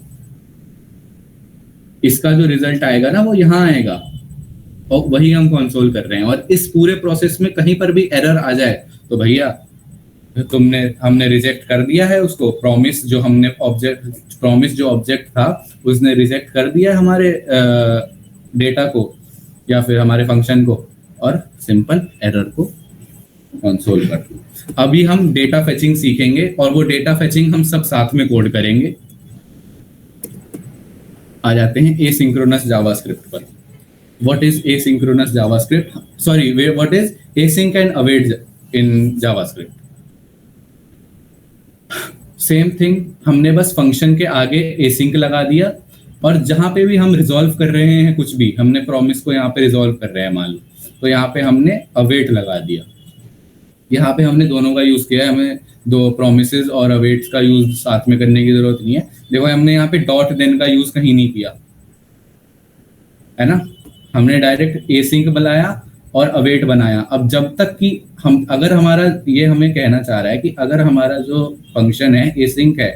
इसका जो रिजल्ट आएगा ना वो यहाँ आएगा और वही हम कंसोल कर रहे हैं। और इस पूरे प्रोसेस में कहीं पर भी एरर आ जाए तो भैया हमने रिजेक्ट कर दिया है उसको। प्रॉमिस जो ऑब्जेक्ट था उसने रिजेक्ट कर दिया हमारे डेटा को या फिर हमारे फंक्शन को, और सिंपल एरर को कंसोल कर दो। अभी हम डेटा फेचिंग सीखेंगे और वो डेटा फेचिंग हम सब साथ में कोड करेंगे। आ जाते हैं एसिंक्रोनस जावास्क्रिप्ट पर। What is asynchronous JavaScript? Sorry, what is async and await in JavaScript? Same thing, हमने बस फंक्शन के आगे एसिंक लगा दिया, और जहां पे भी हम रिजॉल्व कर रहे हैं कुछ भी, हमने प्रॉमिस को यहाँ पे रिजॉल्व कर रहे हैं मान लो, तो यहाँ पे हमने अवेट लगा दिया। यहाँ पे हमने दोनों का यूज किया है, हमें दो प्रोमिसेस और अवेट्स का यूज साथ में करने की जरूरत नहीं है। देखो हमने यहाँ पे डॉट देन का यूज कहीं नहीं किया है ना, हमने डायरेक्ट एसिंक बनाया और अवेट बनाया। अब जब तक कि हम, अगर हमारा, ये हमें कहना चाह रहा है कि अगर हमारा जो फंक्शन है एसिंक है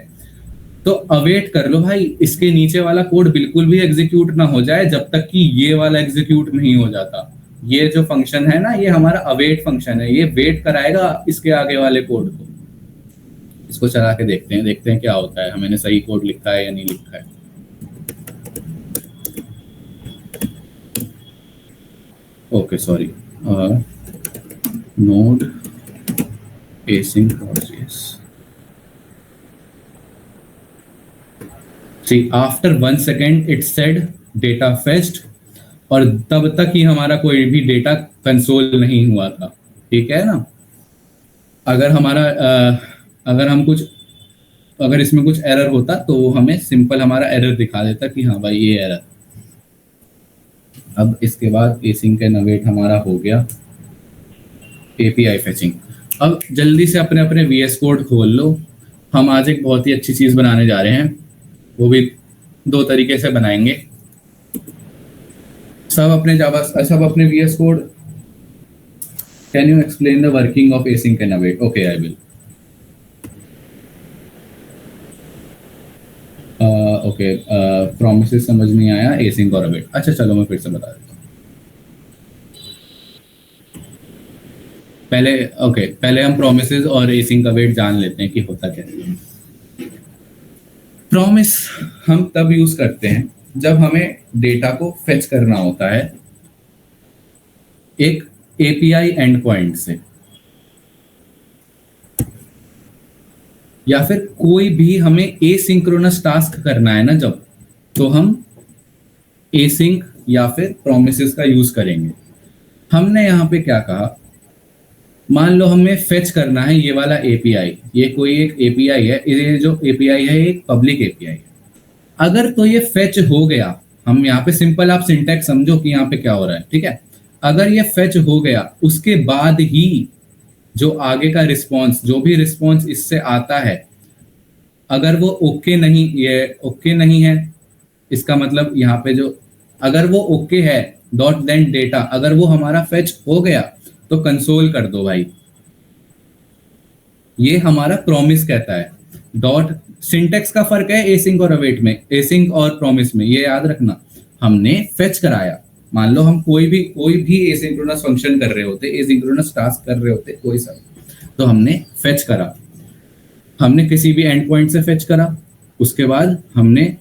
तो अवेट कर लो भाई, इसके नीचे वाला कोड बिल्कुल भी एग्जीक्यूट ना हो जाए जब तक कि ये वाला एग्जीक्यूट नहीं हो जाता। ये जो फंक्शन है ना, ये हमारा अवेट फंक्शन है, ये वेट कराएगा इसके आगे वाले कोड को। इसको चला के देखते हैं क्या होता है, हमने सही कोड लिखा है या नहीं लिखा है। Okay sorry, node async.js. See, after 1 second it said data fetched, और तब तक ही हमारा कोई भी डेटा कंसोल नहीं हुआ था। ठीक है ना। अगर हमारा अगर इसमें कुछ एरर होता तो वो हमें सिंपल हमारा एरर दिखा देता कि हाँ भाई ये एरर। अब इसके बाद एसिंक एंड अवेट हमारा हो गया। API fetching. अब जल्दी से अपने अपने वीएस कोड खोल लो। हम आज एक बहुत ही अच्छी चीज बनाने जा रहे हैं, वो भी 2 तरीके से बनाएंगे। सब अपने VS code. Can you explain the working of async and await? Okay, I will. Okay, promises समझ नहीं आया, एसिंक और अवेट। अच्छा चलो मैं फिर से बता देता हूँ। पहले हम प्रॉमिसेस और एसिंक अवेट जान लेते हैं कि होता क्या है। प्रॉमिस हम तब यूज करते हैं जब हमें डेटा को फेच करना होता है एक एपीआई एंड पॉइंट से, या फिर कोई भी हमें एसिंक्रोनस टास्क करना है ना जब, तो हम एसिंक या फिर प्रॉमिसेस का यूज करेंगे। हमने यहाँ पे क्या कहा, मान लो हमें फेच करना है ये वाला एपीआई, ये कोई एक एपीआई है, ये जो एपीआई है एक पब्लिक एपीआई है। अगर तो ये फेच हो गया, हम यहाँ पे सिंपल आप सिंटैक्स समझो कि यहाँ पे क्या हो रहा है, ठीक है। अगर ये फेच हो गया उसके बाद ही जो आगे का रिस्पॉन्स, जो भी रिस्पॉन्स इससे आता है, अगर वो ओके नहीं है, इसका मतलब यहाँ पे जो अगर वो ओके है डॉट देन डेटा, अगर वो हमारा फेच हो गया तो कंसोल कर दो भाई। ये हमारा प्रॉमिस कहता है। डॉट सिंटेक्स का फर्क है एसिंक और अवेट में, एसिंक और प्रॉमिस में, ये याद रखना। हमने फेच कराया, मान लो हम कोई भी एसिंक्रोनस फंक्शन कर रहे होते, एसिंक्रोनस टास्क कर रहे होते कोई सा, तो हमने फेच करा, हमने किसी भी एंड पॉइंट से फेच करा, उसके बाद हमने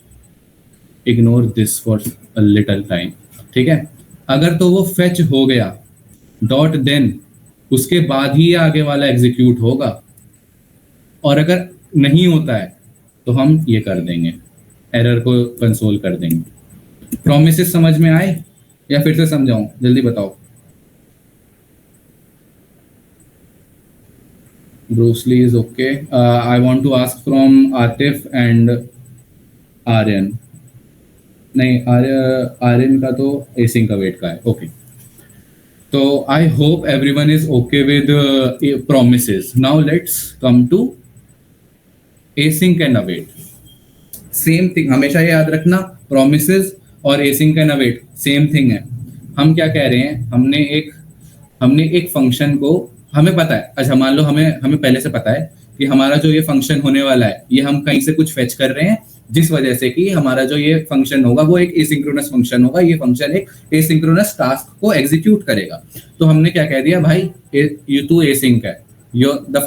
ignore this for a little time, ठीक है। अगर तो वो फेच हो गया डॉट देन, उसके बाद ही आगे वाला एग्जीक्यूट होगा, और अगर नहीं होता है तो हम ये कर देंगे, एरर को कंसोल कर देंगे। प्रॉमिसेस समझ में आए या फिर से समझाऊं? जल्दी बताओ। Bruce Lee is okay. I want to ask from Atif and Aryan. नहीं, आर्यन का तो एसिंक अवेट का है, okay. So I hope everyone is okay with promises. Now let's come to async and await. Same thing, हमेशा ये याद रखना, promises और async and await same thing है। हम क्या कह रहे हैं, हमने एक फंक्शन को, हमें पता है, अच्छा मान लो हमें पहले से पता है कि हमारा जो ये फंक्शन होने वाला है, ये हम कहीं से कुछ फेच कर रहे हैं, जिस वजह से कि हमारा जो ये फंक्शन होगा वो एक एसिंक्रोनस फंक्शन होगा, ये फंक्शन एक एसिंक्रोनस टास्क को एग्जीक्यूट करेगा। तो हमने क्या कह दिया भाई, ये तू एसिंक है, the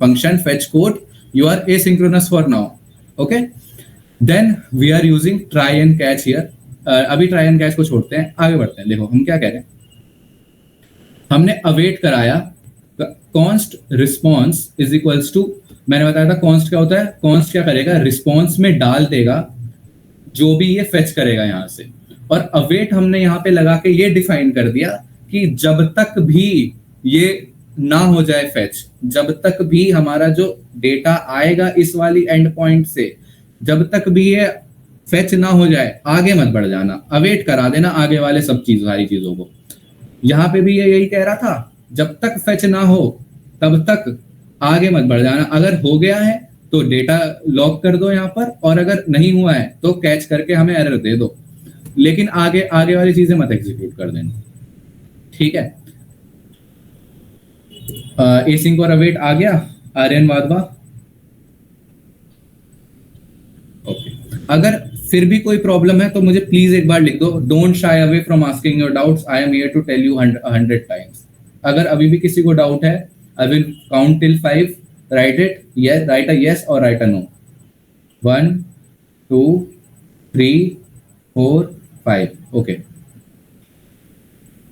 function fetch code, you are asynchronous for now, okay. Then we are using try and catch here. अभी ट्राई एंड कैच को छोड़ते हैं, आगे बढ़ते हैं। देखो हम क्या कह रहे हैं, हमने अवेट कराया, const response is equals to, मैंने बताया था कॉन्स्ट क्या होता है, कॉन्स्ट क्या करेगा, रिस्पॉन्स में डाल देगा जो भी ये फेच करेगा यहां से। और अवेट हमने यहाँ पे लगा के ये डिफाइन कर दिया कि जब तक भी ये ना हो जाए फेच, जब तक भी हमारा जो डेटा आएगा इस वाली एंड पॉइंट से, जब तक भी ये फेच ना हो जाए आगे मत बढ़ जाना, अवेट करा देना आगे वाले सारी चीजों को। यहाँ पे भी ये यही कह रहा था, जब तक फेच ना हो तब तक आगे मत बढ़ जाना, अगर हो गया है तो डेटा लॉक कर दो यहाँ पर, और अगर नहीं हुआ है तो कैच करके हमें एरर दे दो, लेकिन आगे वाली चीजें मत एग्जीक्यूट कर देना, ठीक है। एसिंक और अवेट आ गया, आर्यन वाधवा, ओके। अगर फिर भी कोई प्रॉब्लम है तो मुझे प्लीज एक बार लिख दो, don't shy away from asking your doubts, I am here to tell you 100 times. अगर अभी भी किसी को डाउट है, I will count till 5, write it, yes, write a yes or write a no. 1, 2, 3, 4, 5, okay.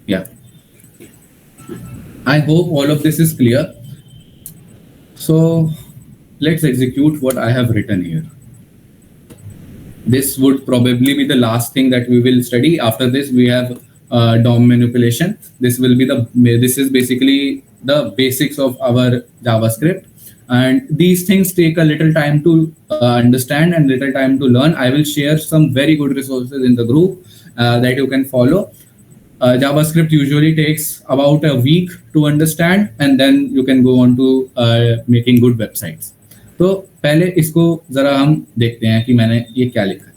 Yeah. I hope all of this is clear. So let's execute what I have written here. This would probably be the last thing that we will study. After this, we have DOM manipulation. This is basically the basics of our JavaScript, and these things take a little time to understand and little time to learn. I will share some very good resources in the group that you can follow. JavaScript usually takes about a week to understand, and then you can go on to making good websites. तो पहले इसको जरा हम देखते हैं कि मैंने ये क्या लिखा है.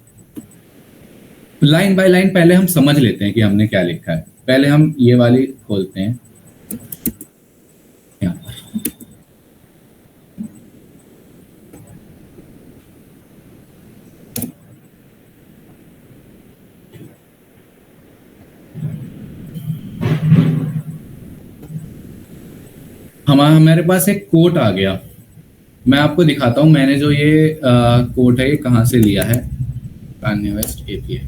लाइन बाय लाइन पहले हम समझ लेते हैं कि हमने क्या लिखा है. पहले हम ये वाली खोलते हैं यहाँ पर. हमारे पास एक कोट आ गया. मैं आपको दिखाता हूं मैंने जो ये कोट है ये कहाँ से लिया है. Kanye West API.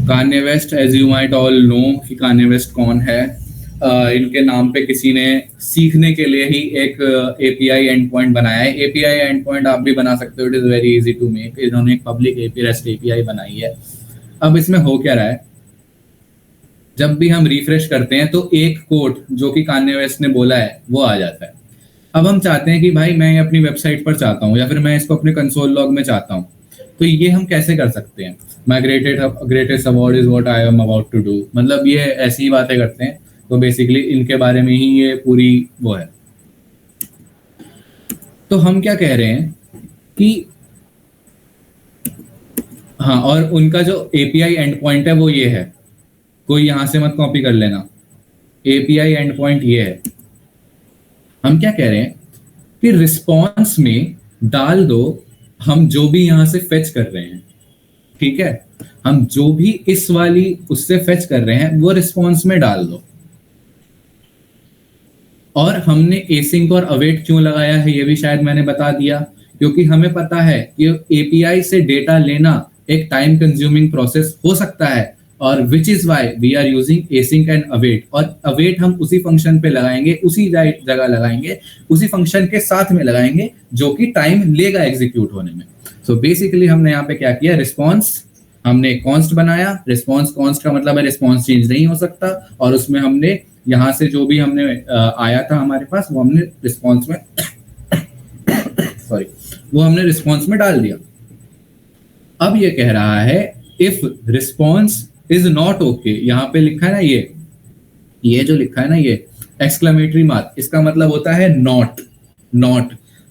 Kanye West as you might all know कि कान्ये वेस्ट कौन है. इनके नाम पे किसी ने सीखने के लिए ही एक API एंड पॉइंट बनाया है. API एंड पॉइंट आप भी बना सकते हो. It is very easy to make. इन्होंने एक पब्लिक REST API बनाई है. अब इसमें हो क्या रहा है, जब भी हम रिफ्रेश करते हैं तो एक कोड जो कि कान्ये वेस्ट ने बोला है वो आ जाता है. अब हम चाहते हैं कि भाई मैं अपनी वेबसाइट पर चाहता हूँ या फिर मैं इसको अपने कंसोल लॉग में चाहता हूँ. तो ये हम कैसे कर सकते हैं. My greatest award is what I am about to do. मतलब ये ऐसी ही बातें करते हैं. तो बेसिकली इनके बारे में ही ये पूरी वो है. तो हम क्या कह रहे हैं कि हाँ, और उनका जो API एंड पॉइंट है वो ये है. कोई यहां से मत कॉपी कर लेना. API एंड पॉइंट ये है. हम क्या कह रहे हैं कि रिस्पॉन्स में डाल दो हम जो भी यहां से फेच कर रहे हैं. ठीक है, हम जो भी इस वाली उससे फेच कर रहे हैं वो रिस्पॉन्स में डाल दो. और हमने एसिंक और अवेट क्यों लगाया है ये भी शायद मैंने बता दिया, क्योंकि हमें पता है कि API से डेटा लेना एक टाइम कंज्यूमिंग प्रोसेस हो सकता है, और which is why we are using async and await. और अवेट हम उसी फंक्शन पे लगाएंगे, उसी जगह लगाएंगे, उसी फंक्शन के साथ में लगाएंगे जो कि टाइम लेगा एग्जीक्यूट होने में. सो बेसिकली हमने यहाँ पे क्या किया, रिस्पॉन्स हमने कॉन्स्ट बनाया. रिस्पॉन्स कॉन्स्ट का मतलब है रिस्पॉन्स चेंज नहीं हो सकता, और उसमें हमने यहाँ से जो भी हमने आया था हमारे पास वो हमने रिस्पॉन्स में वो हमने रिस्पॉन्स में डाल दिया. अब ये कह रहा है if response is not okay. यहाँ पे लिखा है ना ये जो लिखा है ना ये एक्सक्लेमेटरी मार्क, इसका मतलब होता है नॉट.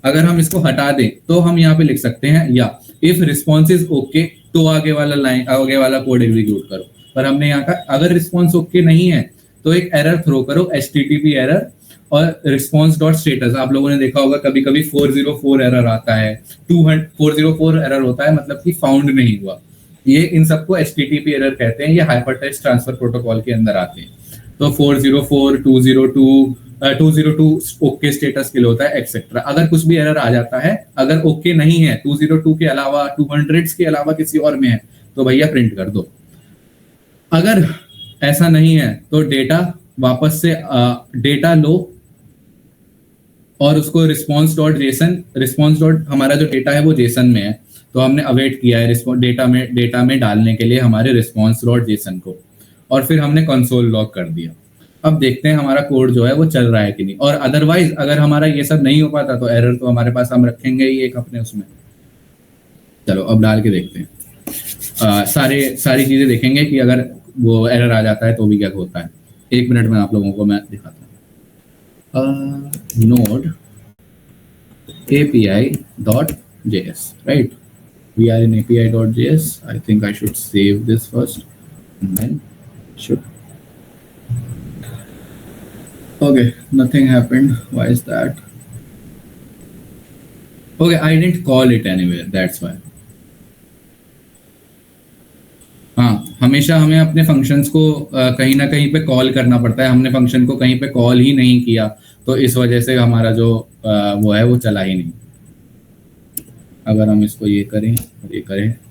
अगर हम इसको हटा दें तो हम यहाँ पे लिख सकते हैं या इफ रिस्पॉन्स इज ओके तो आगे वाला कोड एग्जीक्यूट करो. पर हमने यहाँ का अगर रिस्पॉन्स ओके नहीं है तो एक एरर थ्रो करो, HTTP एरर और रिस्पॉन्स डॉट स्टेटस. आप लोगों ने देखा होगा कभी कभी 404 एरर आता है, 404 एरर होता है मतलब कि फाउंड नहीं हुआ. ये इन सबको HTTP एरर कहते हैं. ये हाइपरटेक्स्ट ट्रांसफर प्रोटोकॉल के अंदर आते हैं. तो 404, 202 ओके स्टेटस के लिए होता है एक्सेट्रा. अगर कुछ भी एरर आ जाता है, अगर ओके नहीं है 202 के अलावा 200 के अलावा किसी और में है तो भैया प्रिंट कर दो. अगर ऐसा नहीं है तो डेटा वापस से डेटा लो और उसको रिस्पॉन्स डॉट हमारा जो डेटा है वो जेसन में है, तो हमने अवेट किया है डेटा में डालने के लिए हमारे रिस्पॉन्स डॉट जेसन को, और फिर हमने कंसोल लॉग कर दिया. अब देखते हैं हमारा कोड जो है वो चल रहा है कि नहीं. और अदरवाइज अगर हमारा ये सब नहीं हो पाता तो एरर तो हमारे पास हम रखेंगे ही एक अपने उसमें. चलो अब डाल के देखते हैं. सारी चीजें देखेंगे कि अगर वो एरर आ जाता है तो भी क्या होता है. 1 मिनट में आप लोगों को मैं दिखाता हूँ. Node API.js, right? We are in API.js. I think I should save this first and then should. Okay, nothing happened. Why is that? Okay, I didn't call it anywhere. That's why. हाँ, हमेशा हमें अपने functions को कहीं ना कहीं पे call करना पड़ता है. हमने फंक्शन को कहीं पे कॉल ही नहीं किया तो इस वजह से हमारा जो वो है वो चला ही नहीं. अगर हम इसको ये करें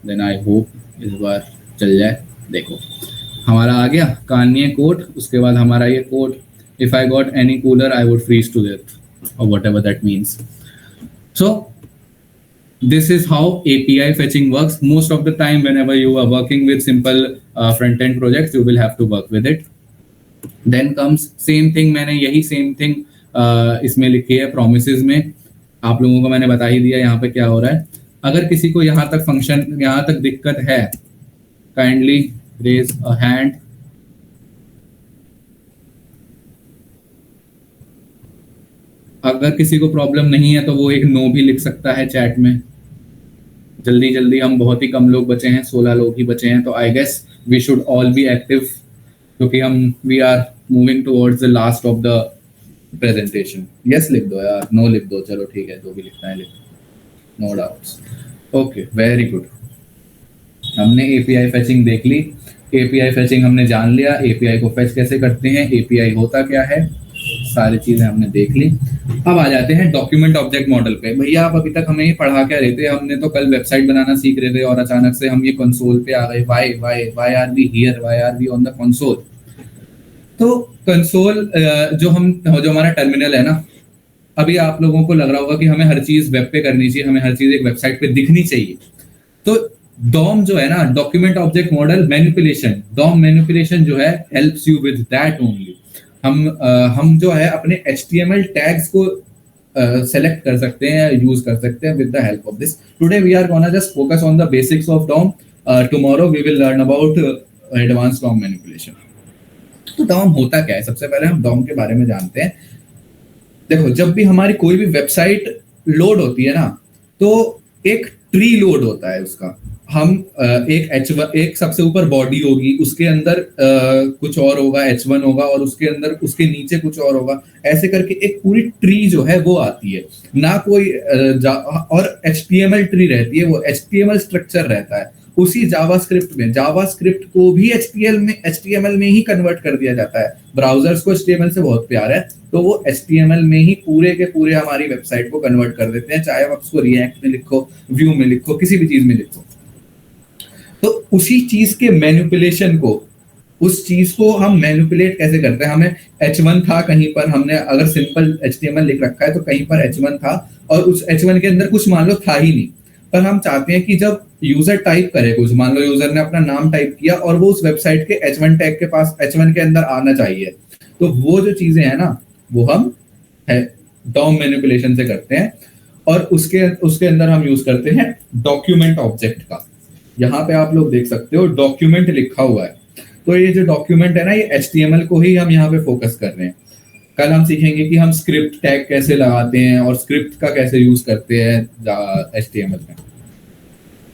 देन आई होप इस बार चल जाए. देखो हमारा आ गया कान्ये कोड. उसके बाद हमारा ये code, if I got any cooler I would freeze to death और whatever that means. So This is how API fetching works. Most of the time, whenever you are working with simple front-end projects, you will have to work with it. Then comes same thing, मैंने यही same thing इसमें लिखी है promises में. आप लोगों को मैंने बता ही दिया यहाँ पे क्या हो रहा है. अगर किसी को यहाँ तक फंक्शन यहाँ तक दिक्कत है, kindly raise a hand. अगर किसी को प्रॉब्लम नहीं है तो वो एक नो भी लिख सकता है चैट में. जल्दी जल्दी, हम बहुत ही कम लोग बचे हैं, 16 लोग ही बचे हैं, तो I guess we should all be active, क्योंकि हम we are moving towards the last of the presentation. Yes लिख दो यार, नो लिख दो, चलो ठीक है, जो भी लिखना है लिख दो, no doubts. Okay, very good. हमने एपीआई फेचिंग देख ली, एपीआई फेचिंग हमने जान लिया, एपीआई को फेच कैसे करते हैं, एपीआई होता क्या है, सारी चीजें हमने देख ली. अब आ जाते हैं डॉक्यूमेंट ऑब्जेक्ट मॉडल पे. भैया आप अभी तक हमें ये पढ़ा क्या रहे थे, हमने तो कल वेबसाइट बनाना सीख रहे थे और अचानक से हम ये कंसोल पे आ गए. Why are we here, why are we on the console. तो कंसोल जो हमारा टर्मिनल है ना, अभी आप लोगों को लग रहा होगा कि हमें हर चीज वेब पे करनी चाहिए, हमें हर चीज एक वेबसाइट पे दिखनी चाहिए. तो DOM जो है ना, document object model manipulation, DOM manipulation जो है helps you with that only. हम जो है अपने HTML टैग्स को सेलेक्ट कर सकते हैं, यूज कर सकते हैं with the help of this. Today we are gonna just focus on the basics of DOM. Tomorrow we will learn about advance DOM manipulation. तो DOM होता क्या है, सबसे पहले हम DOM के बारे में जानते हैं. देखो, जब भी हमारी कोई भी वेबसाइट लोड होती है ना, तो एक ट्री लोड होता है उसका. हम एक सबसे ऊपर बॉडी होगी, उसके अंदर कुछ और होगा, H1 होगा, और उसके अंदर उसके नीचे कुछ और होगा. ऐसे करके एक पूरी ट्री जो है वो आती है ना. कोई और HTML ट्री रहती है, वो HTML स्ट्रक्चर रहता है. उसी जावास्क्रिप्ट में, जावास्क्रिप्ट को भी HTML में ही कन्वर्ट कर दिया जाता है. ब्राउजर्स को HTML से बहुत प्यार है, तो वो HTML में ही पूरे के पूरे हमारी वेबसाइट को कन्वर्ट कर देते हैं, चाहे आप उसको रिएक्ट में लिखो, व्यू में लिखो, किसी भी चीज में लिखो. तो उसी चीज के मैनिपुलेशन को, उस चीज को हम मैनिपुलेट कैसे करते हैं. हमें H1 था कहीं पर, हमने अगर सिंपल HTML लिख रखा है तो कहीं पर H1 था, और उस H1 के अंदर कुछ मान लो था ही नहीं, पर हम चाहते हैं कि जब यूजर टाइप करे कुछ, मान लो यूजर ने अपना नाम टाइप किया और वो उस वेबसाइट के H1 टैग के पास H1 के अंदर आना चाहिए, तो वो जो चीजें हैं ना, वो हम DOM मैनिपुलेशन से करते हैं. और उसके अंदर हम यूज करते हैं डॉक्यूमेंट ऑब्जेक्ट का. यहाँ पे आप लोग देख सकते हो डॉक्यूमेंट लिखा हुआ है. तो ये जो डॉक्यूमेंट है ना, ये HTML को ही हम यहाँ पे फोकस कर रहे हैं. कल हम सीखेंगे कि हम स्क्रिप्ट टैग कैसे लगाते हैं और स्क्रिप्ट का कैसे यूज करते हैं HTML में.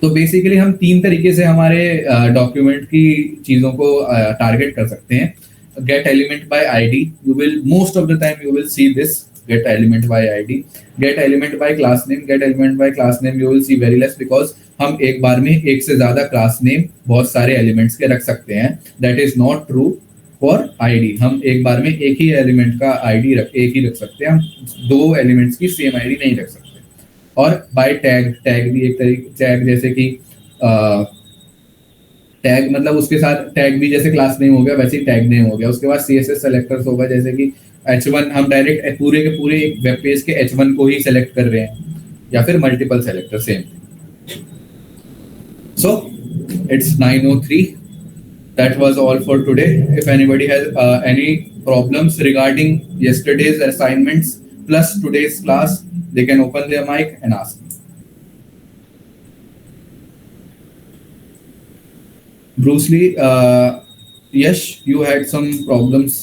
तो बेसिकली हम 3 तरीके से हमारे डॉक्यूमेंट की चीजों को टारगेट कर सकते हैं. Gate element by ID, you will most of the time you will see this, get element by ID. get element by class name, get element by class name you will see very less, because हम एक बार में एक से ज्यादा class name बहुत सारे elements के रख सकते हैं. That is not true for ID. हम एक बार में एक ही एलिमेंट का ID एक ही रख सकते हैं, हम 2 एलिमेंट्स की सेम ID नहीं रख सकते. और बाय टैग भी एक तरीके, टैग जैसे कि टैग मतलब उसके साथ टैग भी जैसे क्लास नेम हो गया वैसे ही टैग नेम हो गया. उसके बाद CSS सेलेक्टर्स होगा, जैसे कि H1 हम डायरेक्ट पूरे के पूरे वेब पेज के H1 को ही सेलेक्ट कर रहे हैं, या फिर multiple selector, same. So it's 9:03. That was all for today. If anybody has any problems regarding yesterday's assignments plus today's class, they can open their mic and ask me. Bruce Lee, Yash, you had some problems.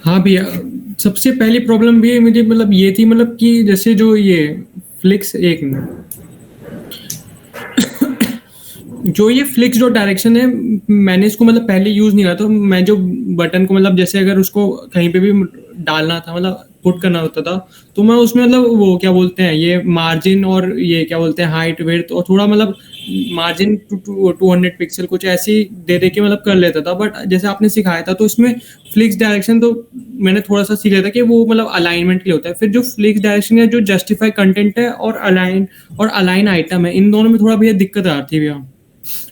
हाँ भैया, सबसे पहली problem भी मुझे मतलब ये थी, मतलब कि जैसे जो ये फ्लिक्स, एक मिनट, जो ये फ्लिक्स जो डायरेक्शन है, मैंने इसको मतलब पहले यूज नहीं करा. तो मैं जो बटन को मतलब जैसे अगर उसको कहीं पे भी डालना था, मतलब पुट करना होता था, तो मैं उसमें मतलब वो क्या बोलते हैं, ये मार्जिन और ये क्या बोलते हैं हाइट वेट, और थोड़ा मतलब मार्जिन 200 पिक्सल कुछ ऐसी दे के मतलब कर लेता था. बट जैसे आपने सिखाया था, तो इसमें फ्लिक्स डायरेक्शन तो मैंने थोड़ा सा सीख लिया था कि वो मतलब अलाइनमेंट के लिए होता है. फिर जो फ्लिक्स डायरेक्शन या जो जस्टिफाई कंटेंट है और अलाइन आइटम है, इन दोनों में थोड़ा भैया दिक्कत आ रही थी भैया.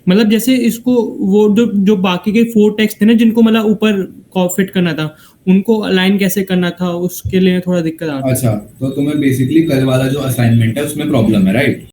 मतलब जैसे इसको वो जो बाकी के 4 टेक्स्ट थे ना, जिनको मतलब ऊपर फिट करना था, उनको अलाइन कैसे करना था, उसके लिए थोड़ा दिक्कत आ रही है। अच्छा, तो तुम्हें बेसिकली कल वाला जो असाइनमेंट है उसमें प्रॉब्लम है, राइट?